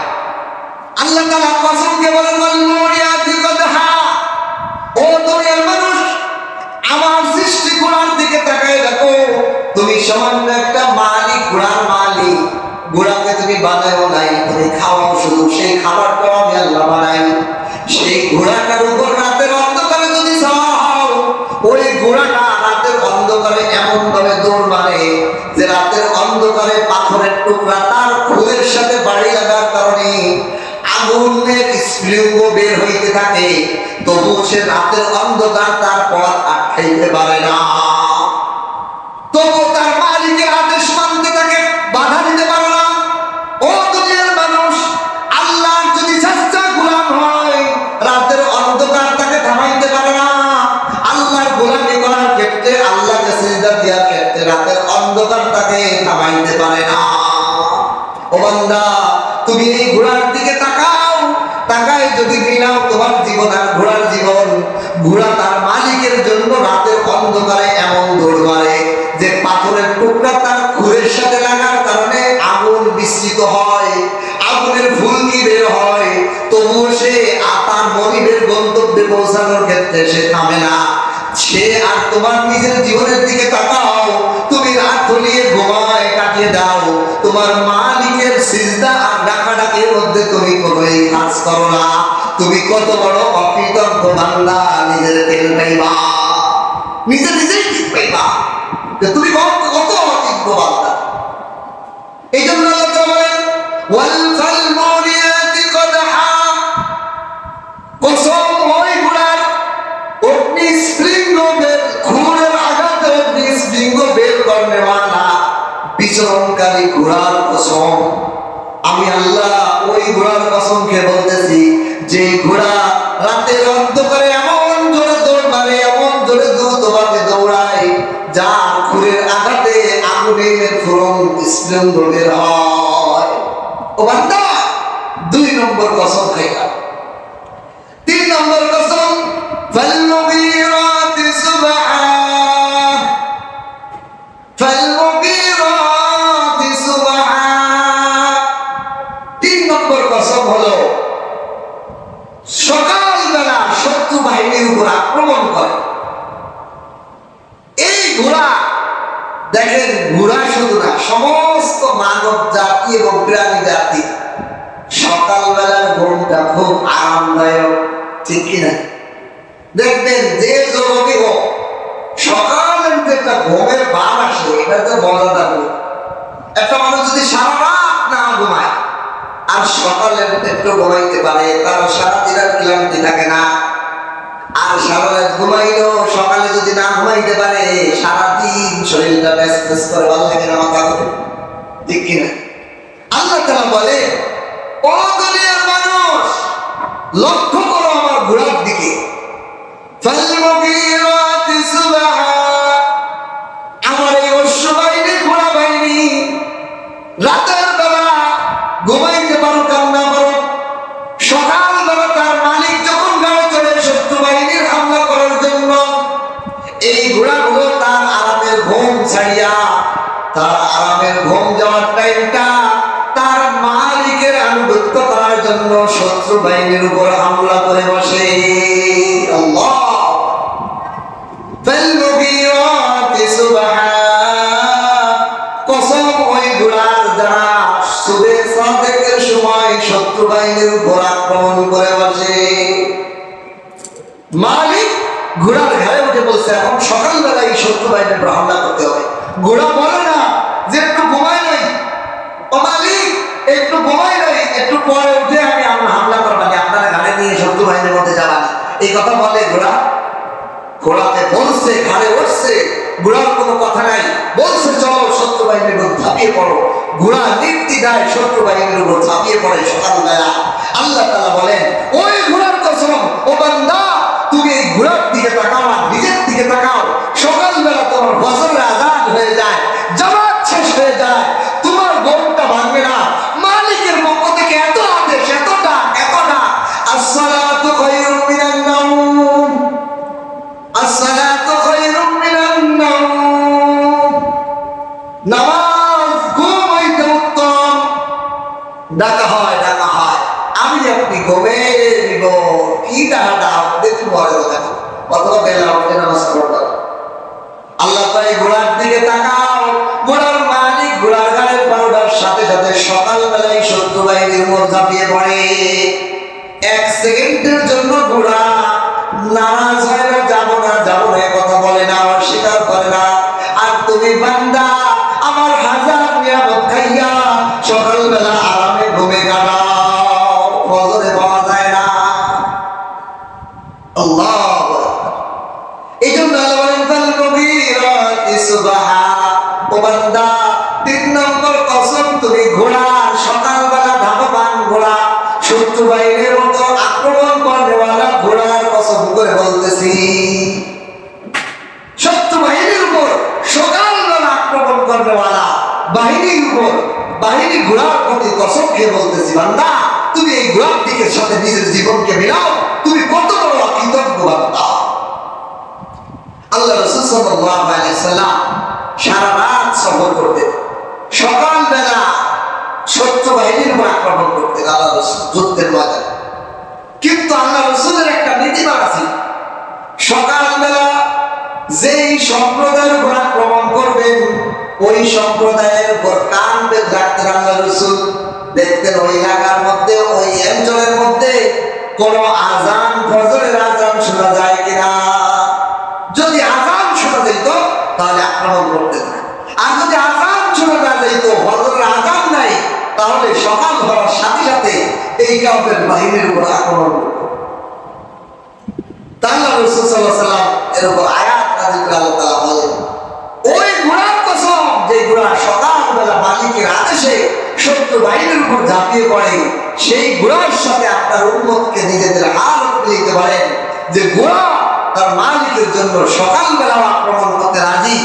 আল্লাহ তাআলা কসমকে বলেন, ওয়াল-মুরিয়াতি কদহা, ও দুনিয়ার মানুষ, আমার সৃষ্টি ঘোড়ার দিকে তাকায় দেখো। তুমি সামান্য একটা মালিক, ঘোড়ার মালিক, ঘোড়াকে তুমি বানায়ও নাই, তুমি খাওয়াও শুধু, সেই খাবারটাও আমি আল্লাহ বানাই। সেই ঘোড়াটার উপর রাতের অন্ধকারে যদি যাও, ওই ঘোড়াটা রাতের অন্ধকারে এমন ভাবে দৌড় মারে যে রাতের অন্ধকারে পাথরের টুকরা তার খুরের সাথে বাড়ি লাগার কারণে আগুনের স্ফুলিঙ্গ বের হইতে থাকে, তবু সে রাতের অন্ধকার তার পথ আটকাইতে পারে না। তবু তার মালিকের আদেশ মানতে থাকে, বাধা দিতে পারে না। ও দুনিয়ার মানুষ, আল্লাহর যদি সাচ্চা গোলাম হয়, রাতের অন্ধকার তাকে থামাইতে পারে না। আল্লাহর গোলামি করার ক্ষেত্রে, আল্লাহকে সিজদা দেওয়ার ক্ষেত্রে রাতের অন্ধকার তাকে থামাইতে পারে না। ও বান্দা, তুমি এই ঘোড়ার দিকে তাকাও, তাকায় যদি বিনাও তোমার জীবন আর ঘোড়ার জীবন। ঘোড়া তার মালিকের জন্য রাতের অন্ধকারে এমন দৌড় মারে যে পাথরের টুকরা তার খুরের সাথে লাগার কারণে আগুন বিস্তৃত হয়, আগুনের ফুলকি বের হয়, তবুও সে তার মনিবের গন্তব্যে পৌঁছানোর ক্ষেত্রে সে থামে না। সে আর তোমার নিজের জীবনের দিকে তাকাও, তুমি রাত হলিয়ে ঘুমায় কাটিয়ে দাও, তোমার মালিকের সিজদা আর ডাকাডাকির মধ্যে তুমি কোনো কাজ করো না। তুমি কত বড় অকৃতজ্ঞ বান্দা, নিজের তেল পাইবা, নিজেই ঠিক পাইবা যে তুমি কত অকৃতজ্ঞ বান্দা। এই জন্য আল্লাহ তাআলা বলেন, ওয়াল ফালমুরিয়াতি কদহা, কসম ওই ঘোড়ার অগ্নি স্ফুলিঙ্গ বের, খুরের আঘাতে অগ্নি স্ফুলিঙ্গ বের করনে ওয়ালা বিচরণকারী ঘোড়ার কসম। আমি আল্লাহ ওই ঘোড়ার কসম খেয়ে বলতেছি, যে ঘোড়া রাতের অন্ধকারে এমন জোরে দৌড় মারে, এমন জোরে দ্রুতভাবে দৌড়ায়, যার খুরের আঘাতে আগুনের ফুরন স্ফুলিঙ্গ বের হয়। ও বান্দা, 2 নম্বর কসম খাইলাম। 3 নম্বর কসম, ফালমুগীরাতি সুবহা, ফালমুগীরাতি সুবহা। 3 নম্বর কসম হলো সকালবেলা শত্রু বাহিনীর উপর আক্রমণ করে। এই ঘোড়া, দেখেন, ঘোড়া শুধু না, সমস্ত মানব জাতি এবং প্রাণী জাতি সকালবেলার ঘুমটা খুব আরামদায়ক, ঠিক কিনা? দেখবেন যে যুবকই হোক, সকালের যে একটা ঘুমের ভাব আসে, এটা তো মজাটা হলো। একটা মানুষ যদি সারা রাত না ঘুমায় আর সকালে একটু ঘুমাইতে পারে, তার সারাদিন আর ক্লান্তি থাকে না। আর সারা রাত ঘুমাইলেও সকালে যদি না ঘুমাইতে পারে, সারাদিন শরীরটা ব্যস্ত করে, ভালো লাগে না, মাথা করে, ঠিক কিনা? আল্লাহ তাআলা বলে, ও দুনিয়ার মানুষ, লক্ষ্য করো আমার ঘোড়ার দিকে। ফালমুগীরাতি সুবহা, আমার এই অশ্ব বাহিনী, ঘোড়া বাহিনী রাতের বেলা ঘুমাইতে পারো কার না পারো, সকালবেলা তার মালিক যখন গাড়ি চড়ে শত্রু বাহিনীর হামলা করার জন্য, এই ঘোড়াগুলো তার আরামের ঘুম ছাড়িয়া, তার আরামের ঘুম যাওয়ার টাইমটা তার মালিকের আনুগত্য করার জন্য শত্রু বাহিনীর উপর হামলা করে বসে। আল্লাহ, ফালমুগীরাতি সুবহা, কসম ওই ঘোড়ার যারা সুবে সাদেকের সময় শত্রু বাহিনীর উপর আক্রমণ করে বসে। মালিক ঘোড়ার ঘাড়ে উঠে বলছে, এখন সকালবেলা এই শত্রু বাহিনীর উপর হামলা করতে হবে। ঘোড়া বলে না যে একটু ঘুমাই নাই, ও মালিক একটু ঘুমাই নাই, একটু পরে উঠে আমি হামলা করবো, আপনারা ঘাড়ে নিয়ে শত্রু বাহিনীর মধ্যে যাবা না, এই কথা বলে ঘোড়া? ঘোড়াতে বলছে, ঘাড়ে উঠছে, ঘোড়ার কোনো কথা নাই, বলছে চলো শত্রু বাহিনীর উপর ঝাঁপিয়ে পড়ো। ঘোড়া নির্দ্বিধায় শত্রু বাহিনীর উপর ঝাঁপিয়ে পড়ে সকালবেলা। আল্লাহ তাআলা বলেন, ওই ঘোড়ার কসম, ও বান্দা তুমি এই ঘোড়ার দিকে তাকাও আর নিজের দিকে তাকাও। সকালবেলা তোমার ফজরের আযান হয়ে যায়, জামাত শেষ হয়ে যায়, তোমার ঘুমটা ভাঙবে না। মালিকের পক্ষ থেকে এত আদেশ, এত ডাক, এত ডাক, আসসালাতু খায়রুম মিনান নাওম, আসসালাতু খায়রুম মিনান নাওম, নামাজ ঘুম হইতে উত্তম। ডাকা হয়, ডাকা হয়, আমি আপনি ঘুমে নিব। কি ডাকা দাও দেখুন, বলে দেখো অথবা বেলা উঠে নামাজ পড়তাম। আল্লাহ তাই ঘোড়ার দিকে তাকাও, ঘোড়ার মালিক ঘোড়ার গাড়ির পাউডার সাথে সাথে সকালবেলায় শত্রু বাহিনীর উপর ঝাঁপিয়ে পড়ে। এক সেকেন্ডের জন্য ঘোড়া নারাজ হয় না, যাবো না যাবো না কথা বলে না, অস্বীকার করে না। আর তুমি বান্দা আমার হাজার নিয়ামত খাইয়া সকালবেলা আরামে ঘুমে কাটাও, ফজরে পাওয়া যায় না। আল্লাহ, এই জন্য আল্লাহ বলেন ফাল মুগীরাতি সুবহা, ও বান্দা 3 নম্বর কসম, তুমি ঘোড়া সকালবেলা ধাবমান ঘোড়া, শত্রু বাহিনীর মতো আক্রমণ করনেওয়ালা ঘোড়ার কসম করে বলতেছি, শত্রু বাহিনীর উপর সকালবেলা আক্রমণ করনেওয়ালা বাহিনীর উপর, বাহিনী ঘোড়ার প্রতি কসম খেয়ে বলতেছি, বান্দা তুমি এই ঘোড়ার দিকের সাথে নিজের জীবনকে মিলাও, তুমি কত বড় অকৃতজ্ঞ বান্দা। আল্লাহ রাসূল সাল্লাল্লাহু আলাইহি সাল্লাম সারা রাত সফর করতেন, সকালবেলা শত্রু বাহিনীর উপর আক্রমণ করতেন আল্লাহ রাসূল যুদ্ধের ময়দানে। কিন্তু আল্লাহ রাসূলের একটা নীতিমালা ছিল, সকালবেলা যেই সম্প্রদায়ের উপর আক্রমণ করবেন ওই সম্প্রদায়ের উপর কান বেঁধে রাখতেন আল্লাহ রাসূল। দেখতেন ওই এলাকার মধ্যে, ওই অঞ্চলের মধ্যে কোন আজান, ফজরের আজান শোনা যায় কিনা। যদি আজান শোনা যেত তাহলে আক্রমণ করতেন না, আর যদি আজান শোনা না যেত, ফজরের আজান নাই, তাহলে সকাল হওয়ার সাথে সাথে এই কাফের বাহিনীর উপর আক্রমণ করত। আল্লাহ রাসূল সাল্লাল্লাহু আলাইহি ওয়াসাল্লাম এর উপর আয়াত নাযিল করে আল্লাহ তাআলা বলেন, ওই ঘোড়ার কসম যে ঘোড়া সকালবেলা মালিকের আদেশে শত্রু বাহিনীর উপর ঝাঁপিয়ে পড়ে, সেই ঘোড়ার সাথে আপনার উম্মতকে নিজেদের হাল মিলাতে পারেন যে ঘোড়া তার মালিকের জন্য সকালবেলা আক্রমণ করতে রাজি।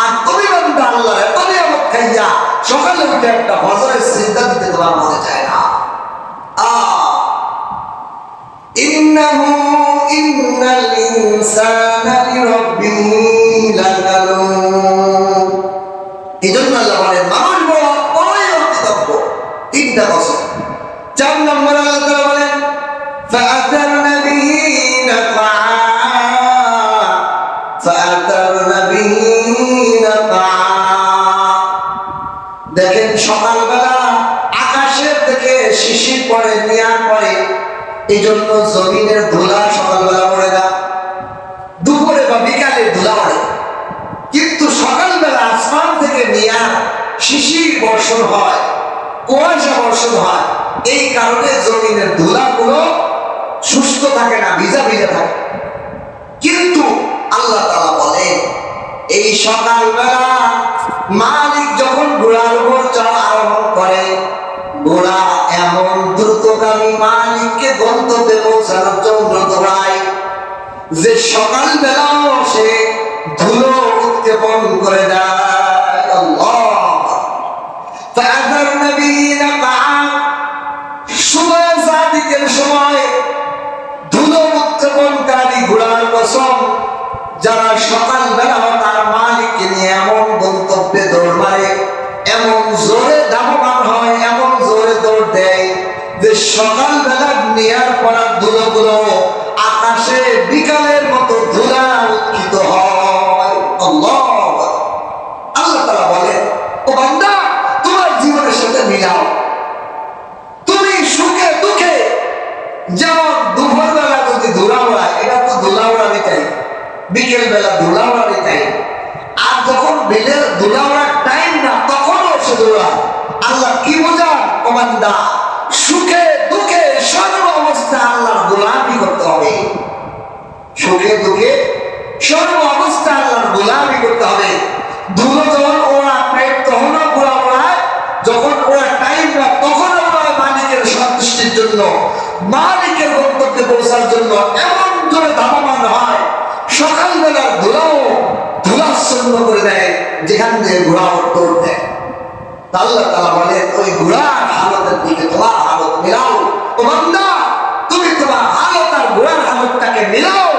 আর তুমি বান্দা আল্লাহর এত নিয়ামত খাইয়া সকালে উঠে একটা ফজরের সিজদা দিতে তোমার মনে চায় না। ইন্নাল ইনসানা লিরাব্বিহি লাকানুন। এজন্য আল্লাহ বলেন মানুষ বড়ই অকৃতজ্ঞ। 3টা কসম। 4 নম্বর আল্লাহ তাআলা বলেন ফাআতারনা বিহি নাকআ, ফাআতারনা বিহি নাকআ। দেখেন সকালবেলা আকাশের থেকে শিশির পড়ে, নিয়ার পড়ে, এই জন্য জমিনের ধুলা সকালবেলা পড়ে না, দুপুরে বা বিকালে ধুলা পড়ে। কিন্তু সকালবেলা আসমান থেকে নিয়ার শিশির বর্ষণ হয়, কুয়াশা বর্ষণ হয়, এই কারণে জমিনের ধুলাগুলো শুষ্ক থাকে না, ভিজা ভিজা থাকে। কিন্তু আল্লাহ তাআলা বলেন এই সকালবেলা মালিক যখন ঘোড়ার উপর চড়া আরোহণ করে, ঘোড়া এমন দ্রুতগামী মালিককে গন্তব্যে পৌঁছানোর জন্য দৌড়ায় যে সকালবেলাও সে ধুলো উৎক্ষেপণ করে দেয়। আল্লাহ সাদিকের সময় ধুলো উৎক্ষেপণকারী ঘোড়ার কসম, যারা সকালবেলা তার মালিককে নিয়ে এমন গন্তব্যে দৌড় মারে, এমন জোরে ধাবমান হয়, এমন জোরে দৌড় দেয় যে সকালবেলা নেয়ার পড়া ধুলোগুলো আকাশে বিকালের মতো ধুলা উৎক্ষিত হয়। আল্লাহ তাআলা বলেন, ও বান্দা তোমার জীবনের সাথে মিলাও, তুমি সুখে দুঃখে যেমন দুপুরবেলা যদি ধুলা ওড়ায়, এটা তো ধুলা ওড়ানি চাই, বিকেল বেলা ধুলা ওড়ানি চাই, আর যখন বিলের ধুলা ওড়ার টাইম না তখনও সে ধুলা। আল্লাহ কি বোঝান, ও বান্দা সুখে দুঃখে সর্ব অবস্থা আল্লাহর ধুলা সুখে দুঃখে সর্ব অবস্থায় আল্লাহর গোলামি করতে হবে। ধুলো যখন ওরা পেট তখন ওরা ওড়ায়, যখন ওরা টাইম না তখন ওরা মালিকের সন্তুষ্টির জন্য, মালিকের গন্তব্যে পৌঁছার জন্য এমন জোরে ধাবমান হয়, সকালবেলার ধুলাও ধুলাচ্ছন্ন করে দেয় যেখান দিয়ে ঘোড়া দৌড় দেয়। আল্লাহ তাআলা বলেন ওই ঘোড়ার হালতের দিকে তোমার হালত মিলাও। ও বান্দা, তুমি তোমার হালত আর ঘোড়ার হালতটাকে মিলাও,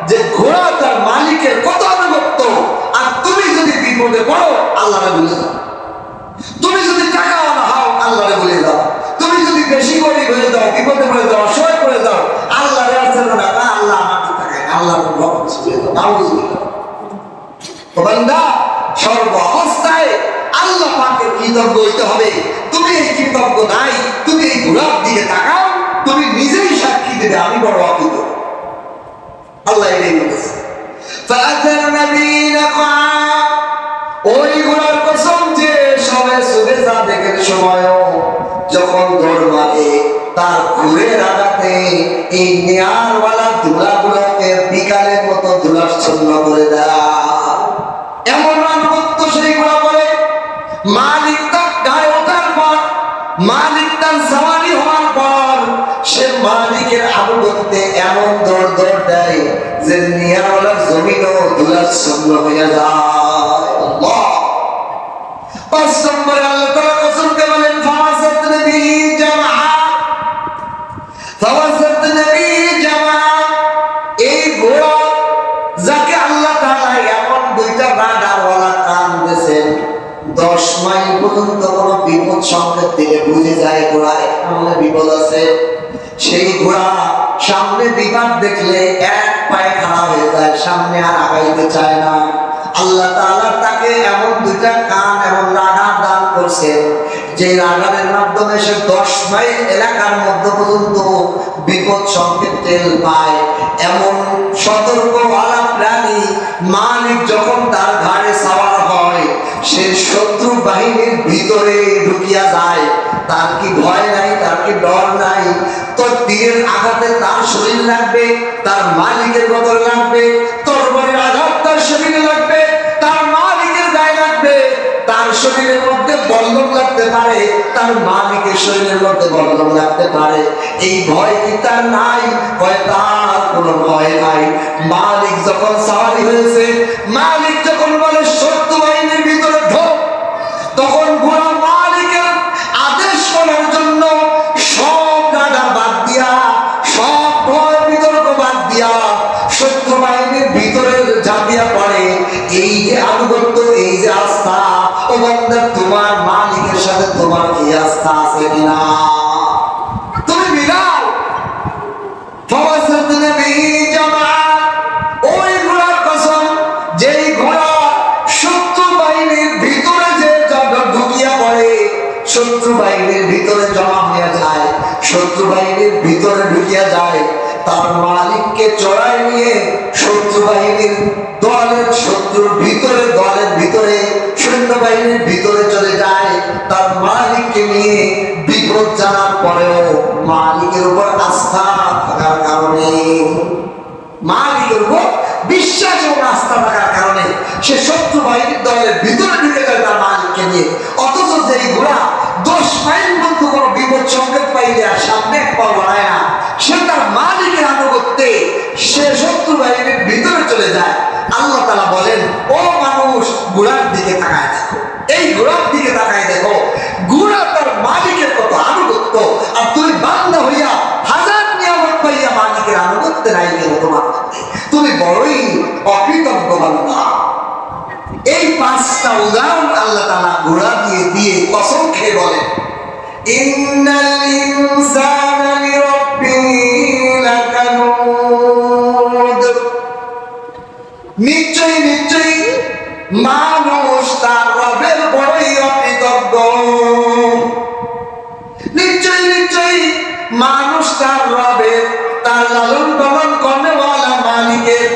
যে ঘোড়া তার মালিকের কত আনুগত্য। আর তুমি যদি বিপদে পড়ো আল্লাহরে ভুলে যাও, তুমি যদি টাকাওয়ালা হও আল্লাহরে ভুলে যাও, তুমি যদি বেশি গরিব হয়ে যাও, বিপদে পড়ে যাও, অসহায় পড়ে যাও, আল্লাহরে আর ছেড়ো না, আল্লাহ আমাকে টাকায় আল্লাহর রহমত ভুলে যাও, নাউযুবিল্লাহ। ও বান্দা, সর্ব অবস্থায় আল্লাহ পাকের কৃতজ্ঞ হইতে হবে। তুমি এই কৃতজ্ঞ নাই, তুমি এই ঘোড়ার দিকে তাকাও, তুমি নিজেই সাক্ষী দেবে আমি বড় অকৃতজ্ঞ। আল্লাহ এটাই বলেছে, ওই ঘোড়ার কসম যে সবে সুবে সাদেকের সময়ও যখন দৌড় মারে তার ঘুরের আঘাতে এই নেয়ারওয়ালা ধুলাগুলোকে বিকালের মতো ধুলাচ্ছন্ন করে দেয়। এমন আনুগত্য সেই ঘোড়া করে মালিক তার গায়ে ওঠার পর, মালিক তার সওয়ারি হওয়ার পর সে মালিকের আনুগত্যে এমন দৌড় দৌড় দেয় যে নিয়ারওয়ালার জমিনও ধুলাচ্ছন্ন হয়ে যায়। আল্লাহ পাঁচ নম্বরে আল্লাহ তাআলা কসমকে বলেন ফাওয়াসাতনা বিহি জামাআ, ফাওয়াসাতনা বিহি জামাআ। এই ঘোড়া যাকে আল্লাহ তাআলা এমন দুইটা রাডারওয়ালা কান দিয়েছেন, 10 মাইল পর্যন্ত কোনো বিপদ সংকেত দিলে বুঝে যায় ঘোড়ায় সামনে বিপদ আছে। সেই ঘোড়া সামনে বিপদ দেখলে এক পায়ে খাড়া হয়ে যায়, সামনে আর আগাইতে চায় না। আল্লাহ তাআলা তাকে এমন দুইটা কান, এমন রাডার দান করছে যে রাডারের মাধ্যমে সে 10 মাইল এলাকার মধ্যে পর্যন্ত বিপদ সংকেত টের পায়। এমন সতর্কওয়ালা প্রাণী মালিক যখন তার ঘাড়ে সাওয়ার হয়, সে শত্রু বাহিনীর ভিতরে ঢুকিয়া যায়। তার কি ভয় নাই, তার কি ডর নাই? তো তীরের আঘাতে তার শরীর লাগবে, তার মালিকের বদল লাগবে, তরবারির আঘাত তার শরীরে লাগবে, তার মালিকের গায়ে লাগবে। তার শরীরের মধ্যে বল্লম লাগতে পারে, তার মালিকের শরীরের মধ্যে বল্লম লাগতে পারে। এই ভয় কি তার নাই? ভয় তার কোনো ভয় নাই। মালিক যখন সাওয়ারি হয়েছে, মালিক যখন বলে শত্রু বাহিনীর ভিতরে ঢোক, তখন ঘোড়া মালিকের আদেশ করার জন্য সব রাডার বাদ দিয়া, সব ভয় বিতর্ক বাদ দিয়া শত্রু বাহিনীর ভিতরে ঝাঁপিয়া পড়ে। এই যে আনুগত্য, এই যে আস্থা, ও বান্দা তোমার মালিকের সাথে তোমার কি আস্থা আছে কিনা? তুমি মিলাও। ফাওয়াসাতনা বিহি জামাআ, ওই ঘোড়ার কসম যেই ঘোড়া শত্রু বাহিনীর ভিতরে যে ঢুকিয়া পড়ে, শত্রু বাহিনীর ভিতরে জমা হয়ে যায়, শত্রু বাহিনীর ভিতরে ঢুকিয়া যায়, তার মালিককে চড়াই নিয়ে শত্রু বাহিনীর দলের শত্রুর ভিতরে, দলের ভিতরে সৈন্যবাহিনীর ভিতরে চলে যায়। তার মালিককে নিয়ে বিপদ জানার পরেও মালিকের উপর আস্থা থাকার কারণে, মালিকের উপর বিশ্বাস এবং আস্থা থাকার কারণে সে শত্রু বাহিনীর দলের ভিতরে ঢুকে যায় তার মালিককে নিয়ে। অথচ যেই ঘোড়া 10 মাইল মধ্যে কোনো বিপদ সংকেত পাইলে আর সামনে এক পা বাড়ায় না, সে তার মালিকের আনুগত্যে সে শত্রু বাহিনীর ভিতরে চলে যায়। আল্লাহ তাআলা বলেন, ও মানুষ, ঘোড়ার দিকে তাকায় দেখো, এই ঘোড়ার দিকে তাকায় দেখো, ঘোড়া তার মালিকের কত আনুগত্য। আর তুমি বান্দা হইয়া হাজার নিয়ামত পাইয়া মালিকের আনুগত্য নাই কেন তোমার? তুমি বড়ই অকৃতজ্ঞ বান্দা। এই 5টা উদাহরণ আল্লাহ তাআলা ঘোড়া দিয়ে দিয়ে কসম খেয়ে বলেন, ইন্নাল ইনসানা লিরাব্বিহি লাকানুদ। নিশ্চয়ই নিশ্চয়ই মানুষ তার রবের বড়ই অকৃতজ্ঞ। নিশ্চয়ই নিশ্চয়ই মানুষ তার রবের, তার লালন পালন করেওয়ালা মালিকের,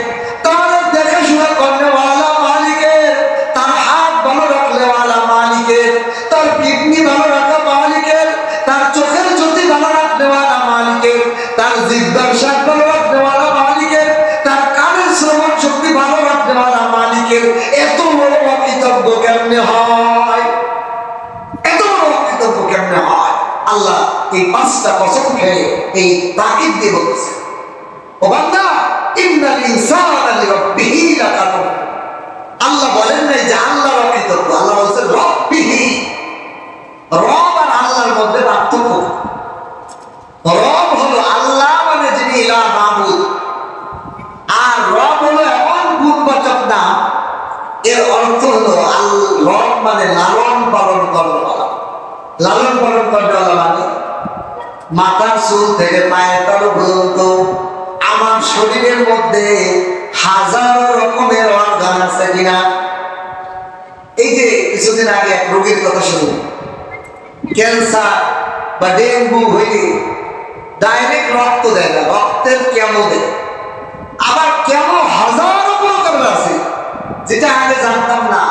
তার দেখাশোনা করেওয়ালা মালিকের, তার হাত ভালো রাখলেওয়ালা মালিকের, তার কিডনি ভালো রাখা মালিকের, তার চোখের জ্যোতি ভালো রাখলেওয়ালা মালিকের, তার জিহ্বার স্বাদ ভালো রাখলেওয়ালা মালিকের, তার কানের এই তাকিদ দিয়ে বলতেছে, ও বান্দা ইন্নাল ইনসানা লিরাব্বিহি লাকানুন। আল্লাহ বলেন নাই যে আল্লাহ অকৃতজ্ঞ, আল্লাহ বলছেন রব্বিহি। রব আর আল্লাহর মধ্যে পার্থক্য। রব হলো আল্লাহ, মানে যিনি ইলাহ মাবুদ, আর রব হলো এমন গুণবাচক নাম, এর অর্থ হলো রব মানে লালন পালন করা। লালন পালন করা মানে মাথার চুল থেকে পায়ের তালু পর্যন্ত আমার শরীরের মধ্যে হাজারো রকমের অর্গান আছে কিনা। এই যে কিছুদিন আগে এক রোগীর কথা শুনুন, ক্যান্সার বা ডেঙ্গু হইলে ডাইরেক্ট রক্ত দেয় না, রক্তের কেমো দেয়। আবার কেমো হাজারো প্রকারের আছে, যেটা আগে জানতাম না।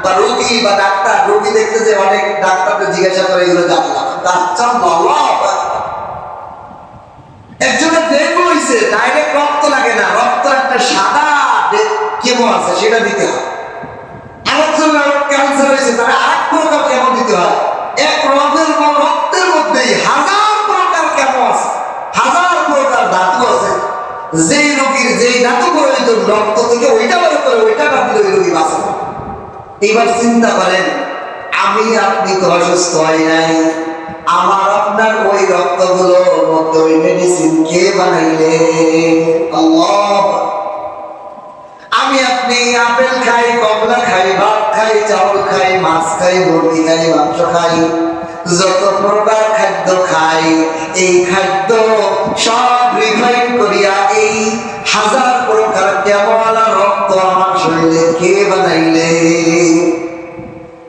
বা রোগী বা ডাক্তার, রোগী দেখতে যে অনেক ডাক্তারকে জিজ্ঞাসা করে, এগুলো জানলাম। একজনের ডেঙ্গু হয়েছে, ডাইরেক্ট রক্ত লাগে না, রক্ত একটা সাদা কেমো আছে, সেটা দিতে হয়। আরেকজনের ক্যান্সার হয়েছে, তাহলে আরেক প্রকার কেমো দিতে হয়। এক রক্তের মধ্যেই হাজার প্রকার কেমো আছে, হাজার প্রকার ধাতু আছে। যেই রোগীর যেই ধাতু প্রয়োজন রক্ত থেকে, ওইটা বের করে ওইটা না দিলে ওই রোগী বাঁচে না। এবার চিন্তা করেন, আমি আপনি তো অসুস্থ হয় নাই, আমার আপনার ওই রক্তগুলোর মধ্যে ওই মেডিসিন কে বানাইলে? আল্লাহ। আমি আপনি আপেল খাই, কমলা খাই, ভাত খাই, চাউল খাই, মাছ খাই, মুরগি খাই, মাংস খাই, যত প্রকার খাদ্য খাই, এই খাদ্য সব রিফাইন করিয়া এই হাজার প্রকার কেমলা রক্ত আমার শরীরে কে বানাইলে?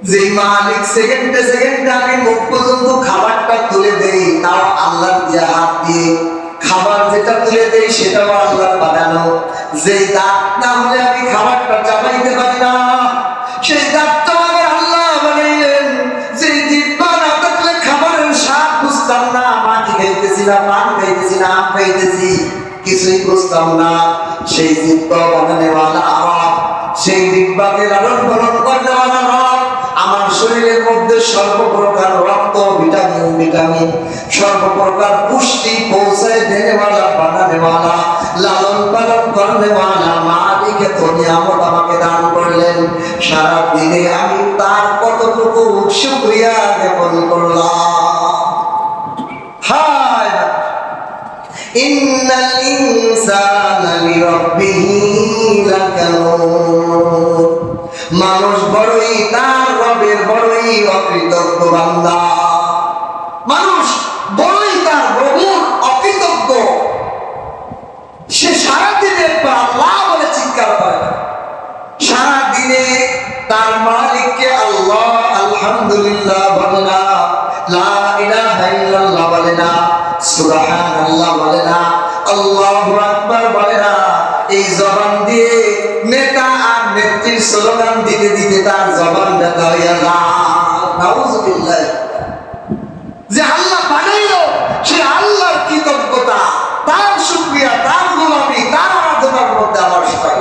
যে মালিক সেকেন্ডে সেকেন্ডে আমি মুখ পর্যন্ত খাবারটা তুলে দেই, তাও আল্লাহর দেয়া হাত দিয়ে। খাবার যেটা তুলে দেই সেটাও আল্লাহর বানানো। যে দাঁত না হলে আমি খাবারটা চাবাইতে পারি না, সেই দাঁতটা আমাকে আল্লাহ বানাইলেন। যে জিহ্বা না থাকলে খাবারের স্বাদ বুঝতাম না, মাটি খাইতেছি না, পান খাইতেছি না, আম খাইতেছি, কিছুই বুঝতাম না। সেই জিহ্বা বানানেওয়ালা আমার, সেই জিহ্বাকে লালন পালন করনেওয়ালা রব আমার শরীরের মধ্যে সর্বপ্রকার রক্ত, ভিটামিন সর্বপ্রকার পুষ্টি পৌঁছায় দেনেওয়ালা, বানানেওয়ালা, লালন পালন করনেওয়ালা মালিক এত নিয়ামত আমাকে দান করলেন। সারা দিনে আমি তার কতটুকু শুকরিয়া জ্ঞাপন করলাম। হায় ইন্নাল ইনসানা লিরাব্বিহি লাকানুন। মানুষ বড়ই তার রবের বড়ই অকৃতজ্ঞ বান্দা। মানুষ বড়ই তার প্রভুর অকৃতজ্ঞ। সে সারাদিনে আল্লাহ বলে চিৎকার করে, সারাদিনে তার মালিককে আল্লাহ আলহামদুলিল্লাহ বলে না, লা ইলাহা ইল্লাল্লাহ বলে না, সুবহানাল্লাহ বলে না, আল্লাহু আকবার বলে না। এই জবান দিয়ে নেতা আর নেত্রীর স্লোগান দিতে দিতে তার জবান ব্যথা হইয়া যায়। নাউযুবিল্লাহ। যে আল্লাহ বানাইলো সে আল্লাহর কৃতজ্ঞতা, তার শুকরিয়া, তার গোলামি, তার আরাধনার মধ্যে আমার সবাই।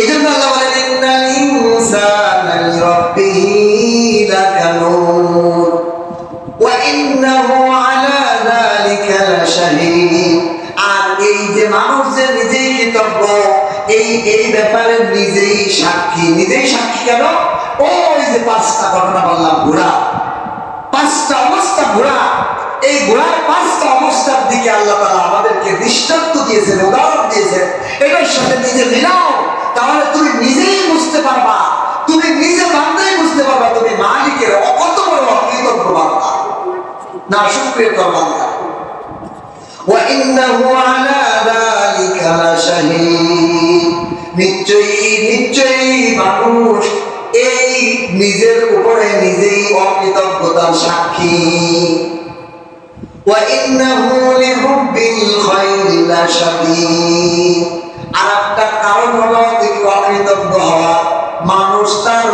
এই জন্য আল্লাহ বলেন ইন্নাল ইনসানা লিরাব্বিহি লাকানুন ওয়া ইন্নাহু আলা যালিকা লাশাহীদ। আর এই যে মানুষ যে নিজেই কৃতজ্ঞ, এই ব্যাপারে নিজেই সাক্ষী। নিজেই সাক্ষী কেন? ওই যে পাঁচটা ঘটনা বললাম, ঘোড়া, পাঁচটা অবস্থা ঘোড়া, এই ঘোড়ার পাঁচটা অবস্থার দিকে আল্লাহ তাআলা আমাদেরকে দৃষ্টান্ত দিয়েছেন, উদাহরণ দিয়েছেন। এটার সাথে নিজে মিলাও, তাহলে তুমি নিজেই বুঝতে পারবা, তুমি নিজে বান্দাই বুঝতে পারবা তুমি মালিকের কত বড় অকৃতজ্ঞ বান্দা, না শুকরিয়া বান্দা। وَإِنَّهُ عَلَى ذَلِكَ لَشَهِيدٌ। নিশ্চয়ই মানুষ এই নিজের উপরে নিজেই অকৃতজ্ঞতার সাক্ষী। وَإِنَّهُ لِحُبِّ الْخَيْرِ لَشَدِيدٌ। আর একটা কারণ হলো অকৃতজ্ঞ হওয়া, মানুষ তার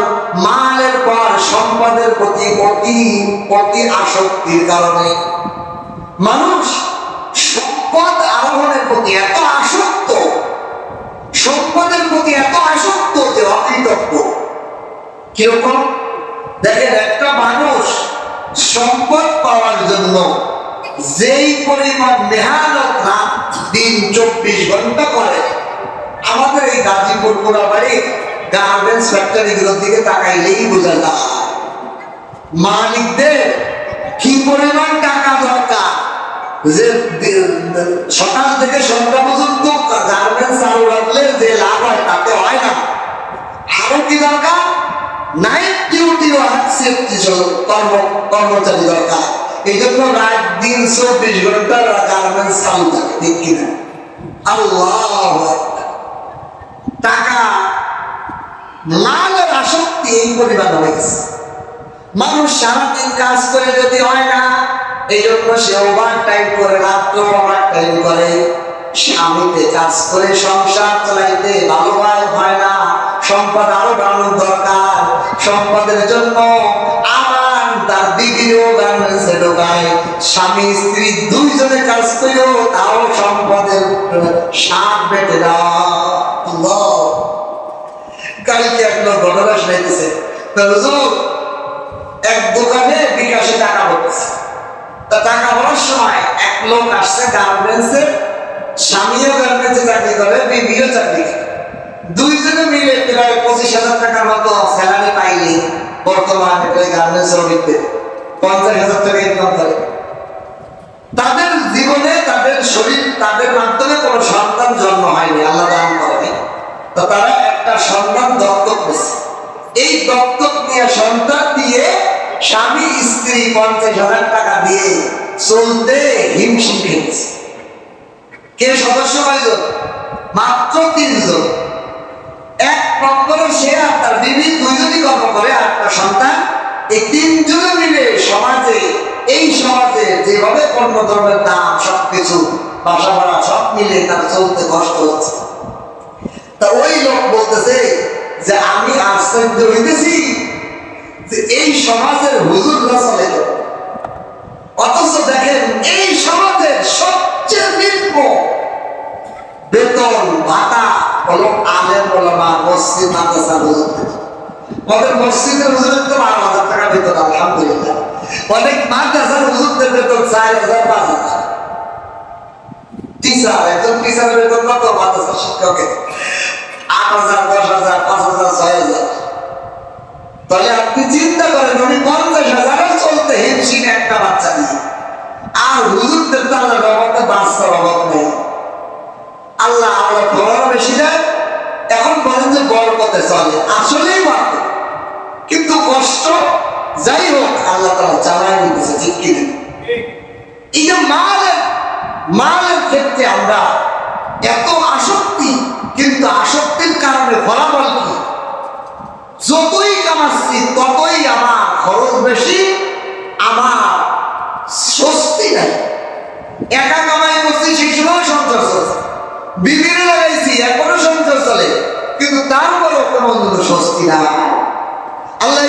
মালের পর সম্পদের প্রতি অতি আসক্তির কারণে মানুষ সম্পদ আরোহণের প্রতি এত আসক্ত, সম্পদের প্রতি এত আসক্ত যে অকৃতজ্ঞ। কিরকম? দেখেন, একটা মানুষ সম্পদ পাওয়ার জন্য যেই পরিমাণ মেহনত রাত দিন 24 ঘন্টা করে, আমাদের এই গাজীপুর পোড়াবাড়ি গার্মেন্টস ফ্যাক্টরিগুলোর দিকে তাকাইলেই বোঝা যায় মালিকদের কি পরিমাণ টাকা দরকার। যে সকাল থেকে সন্ধ্যা পর্যন্ত গার্মেন্টস চালু রাখলে যে লাভ হয় তাতে হয় না, আরো কি দরকার, নাইট ডিউটি কর্মচারী দরকার। এই জন্য রাত দিন 24 ঘন্টা গার্মেন্টস চালু থাকে, ঠিক কিনা? আল্লাহ, টাকা লালের আসক্তি এই পরিমাণ হয়ে গেছে। মানুষ সারাদিন কাজ করে যদি হয় না, এই জন্য সে ওভার টাইম করে, রাত্র ওভার টাইম করে, স্বামীতে কাজ করে সংসার চালাইতে ভালোভাবে হয় না, সম্পদ আরো বাড়ানোর দরকার। সম্পদের জন্য আবার তার বিবিও গার্মেন্টসে ঢোকায়, স্বামী স্ত্রী দুইজনে কাজ করেও তাও সম্পদের স্বাদ বেটে দেওয়া। কালকে এক লোক ঘটনা শুনাইতেছে, এক দোকানে বিকাশে টাকা পড়তেছে। তা টাকা পড়ার সময় এক লোক আসছে গার্মেন্টসে, স্বামীও গার্মেন্টসে চাকরি করে, বিবিও চাকরি করে, দুইজনে মিলে প্রায় 25,000 টাকার মতো স্যালারি পাইলে বর্তমানে গার্মেন্টস শ্রমিকদের 50,000 টাকা ইনকাম করে। তাদের জীবনে তাদের শরীর তাদের মাধ্যমে কোনো সন্তান জন্ম হয়নি, আল্লাহ দান করেনি। তো তারা একটা সন্তান দত্তক নিয়েছে। এই দত্তক নিয়ে সন্তান দিয়ে স্বামী স্ত্রী 50,000 টাকা দিয়ে চলতে হিমশিম খেয়েছে। কে সদস্য কয়জন? মাত্র 3 জন। এক নম্বরে সে আর তার বিবি দুইজনই কর্ম করে, আর তার সন্তান। এই 3 জনে মিলে সমাজে, এই সমাজে যেভাবে কর্মধর্মের দাম, সবকিছু বাসা ভাড়া সব মিলে তার চলতে কষ্ট হচ্ছে। তা ওই লোক বলতেছে যে আমি আশ্চর্য হইতেছি যে এই সমাজের হুজুররা চলে, অথচ দেখেন এই সমাজের সবচেয়ে নিম্ন বেতন ভাতা হলো আলেম ওলামা, মসজিদ মাদ্রাসার হুজুরদের। আমাদের মসজিদের হুজুরের তো 12,000 টাকা বেতন, আলহামদুলিল্লাহ। অনেক মাদ্রাসার হুজুরদের বেতন 4,000 5,000। টিচার, একজন টিচারের বেতন কত? মাদ্রাসার শিক্ষকের 8,000 10,000 5,000 6,000। তাহলে আপনি চিন্তা করেন, উনি 50,000 চলতে হিমশিম একটা বাচ্চা দিয়ে, আর হুজুরদের তো আল্লাহ রহমতে বাচ্চার অভাব নেই। আল্লাহ আল্লাহ ফলন বেশি দেয়। এখন বলেন যে বরকতে চলে, আসলেই মাত্র, কিন্তু কষ্ট যাই হোক আল্লাহ তাআলা চালায় নিতেছে, ঠিক কিনা? এই যে মালের ক্ষেত্রে আমরা এত আসক্তি, কিন্তু আসক্তির কারণে ফলাফল কি? যতই কামাচ্ছি ততই আমার খরচ বেশি, আমার স্বস্তি নাই। একা কামাই করছি সেই সময় সংসার চলছে, বিবিরে লাগাইছি এখনো সংসার চলে, কিন্তু তারপরেও কোনো স্বস্তি নাই। আল্লাহ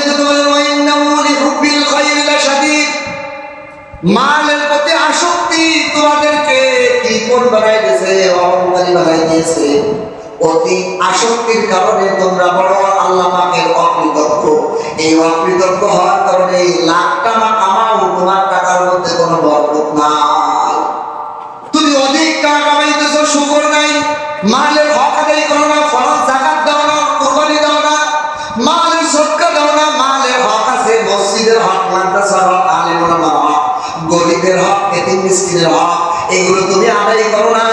মালের প্রতি আসক্তি তোমাদেরকে কি কোন বানাই দিয়েছে, অহংকারী বানাই দিয়েছে। অতি আসক্তির কারণে তোমরা বড় আল্লাহ পাকের অকৃতজ্ঞ। এই অকৃতজ্ঞ হওয়ার কারণে লাখ টাকা কামাও, তোমার টাকার মধ্যে কোনো বরকত নাই। তুমি অধিক টাকা কামাইতেছো, শুকর নাই, মালের হক আদায় করো না, ফরজ যাকাত দাও না, কুরবানি দাও না, মালের সদকা দাও না। মালের হক আছে, মসজিদের হক, মাদ্রাসার হক, আলেম ওলামার হক, গরিবের হক, এতিম মিসকিনের হক, এগুলো তুমি আদায় করো না।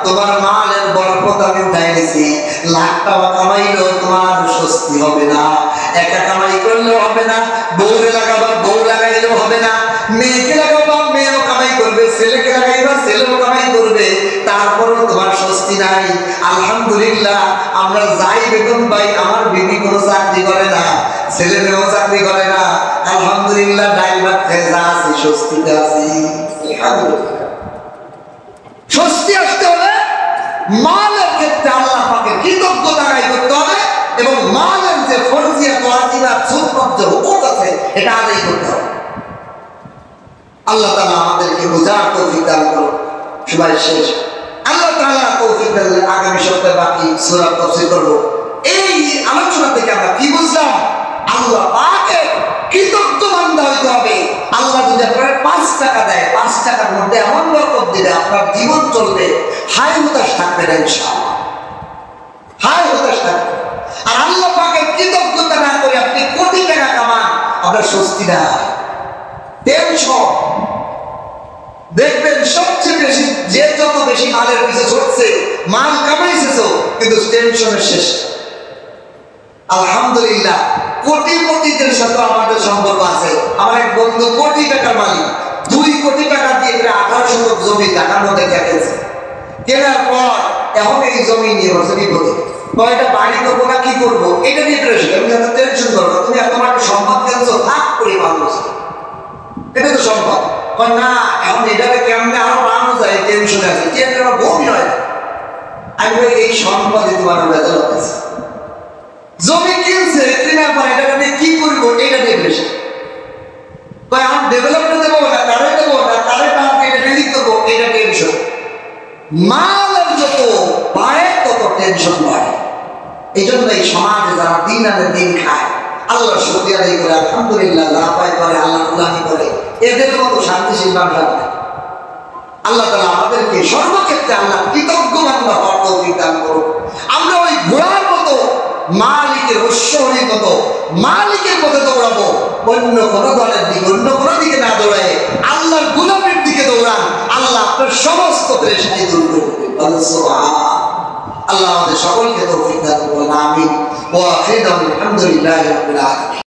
তোমার মালের বরকত আমি উঠাই দিয়েছি। লাখ টাকা কামাইলেও তোমার স্বস্তি হবে না, একা কামাই করলেও হবে না, বউরে লাগাবা বউ লাগাইলেও হবে না, মেয়েকে লাগাবা মেয়েও কামাই করবে, ছেলেকে লাগাইবা ছেলেও কামাই করবে, তারপরেও তোমার স্বস্তি নাই। আলহামদুলিল্লাহ আমরা যাই বেতন পাই, আমার বিবি কোনো চাকরি করে না, ছেলে মেয়েও চাকরি করে না, আলহামদুলিল্লাহ ড্রাইভার থেকে যা আছি স্বস্তিতে আছি। স্বস্তি আসতে হলে মালের ক্ষেত্রে আল্লাহ পাকের কৃতজ্ঞতা আদায় করতে হবে, এবং মালের যে ফরজিয়াত ওয়াজিবাত সুন্নাত যে হুকুক আছে এটা আদায় করতে হবে। আল্লাহ তাআলা আমাদেরকে বোঝার তৌফিক দান করুন। সবাই শেষ, আল্লাহ তাআলা তৌফিক দিলে আগামী সপ্তাহে বাকি সূরা তাফসীর করব। এই আলোচনা থেকে আমরা কি বুঝলাম? আল্লাহ পাকে কৃতজ্ঞ বান্দা হইতে হবে। আল্লাহ যদি আপনার 5 টাকা দেয়, 5 টাকার মধ্যে এমন বরকত দিবে আপনার জীবন চলবে, হাই হতাশ থাকবে না ইনশাআল্লাহ, হাই হতাশ থাকবে। আর আল্লাহ পাকে কৃতজ্ঞতা না করে আপনি কোটি টাকা কামান, আপনার স্বস্তি না, টেনশন। দেখবেন সবচেয়ে বেশি যে যত বেশি মালের পিছনে ছুটছে, মাল কামাইছে কিন্তু টেনশনের শেষ। আলহামদুলিল্লাহ কোটিপতিদের সাথে আমাদের সম্পর্ক আছে। আমার এক বন্ধু কোটি টাকার মালিক, 2 কোটি টাকা দিয়ে 18 শতক জমি ঢাকার মধ্যে কেটেছে। কেনার পর এখন এই জমি নিয়ে বসে বিপদে, কয়টা বাড়ি করবো না কি করবো এটা নিয়ে টেনশন করবো। তুমি তোমার সম্পদ কেনছো, থাক করে মানুষ, এটা তো সম্পদ না, এখন এটাকে কেমনে আরো বাড়ানো যায় টেনশনে আছে, আমার বমি হয়। আমি বলি এই সম্পদে তোমার বেতন আছে, জমি কিনছে, কেনার পর এটা নিয়ে কি করবো এটা নিয়ে বেশি, এখন ডেভেলপমেন্ট দেবো না, কারে দেবো না, কারে এটা রিলিজ দেবো, এটা টেনশন। মালের যত বাড়ে তত টেনশন বাড়ে। এই জন্য এই সমাজে যারা দিন আনে দিন খায়, আল্লাহ শুকরিয়া আদায় করে, আলহামদুলিল্লাহ লাপায় করে, আল্লাহ গুলামি করে, এদের মতো শান্তিশীল মানুষ আছে। আল্লাহ তাআলা আমাদেরকে সর্বক্ষেত্রে আল্লাহ কৃতজ্ঞ বান্দা হওয়ার তৌফিক দান করুন। আমরা ওই ঘোড়ার মতো মালিকের ঐশ্বরিক মতো মালিকের পথে দৌড়াবো, অন্য কোনো দলের দিকে, অন্য কোনো দিকে না দৌড়ায় আল্লাহর গুলামের দিকে দৌড়ান, আল্লাহ আপনার সমস্ত পেরেশানি দূর করে দেবেন। সুবহানাল্লাহ। আল্লাহ আমাদের সকলকে তৌফিক দান করুন, আমিন। ওয়া আখিরু আলহামদুলিল্লাহি রাব্বিল আলামিন।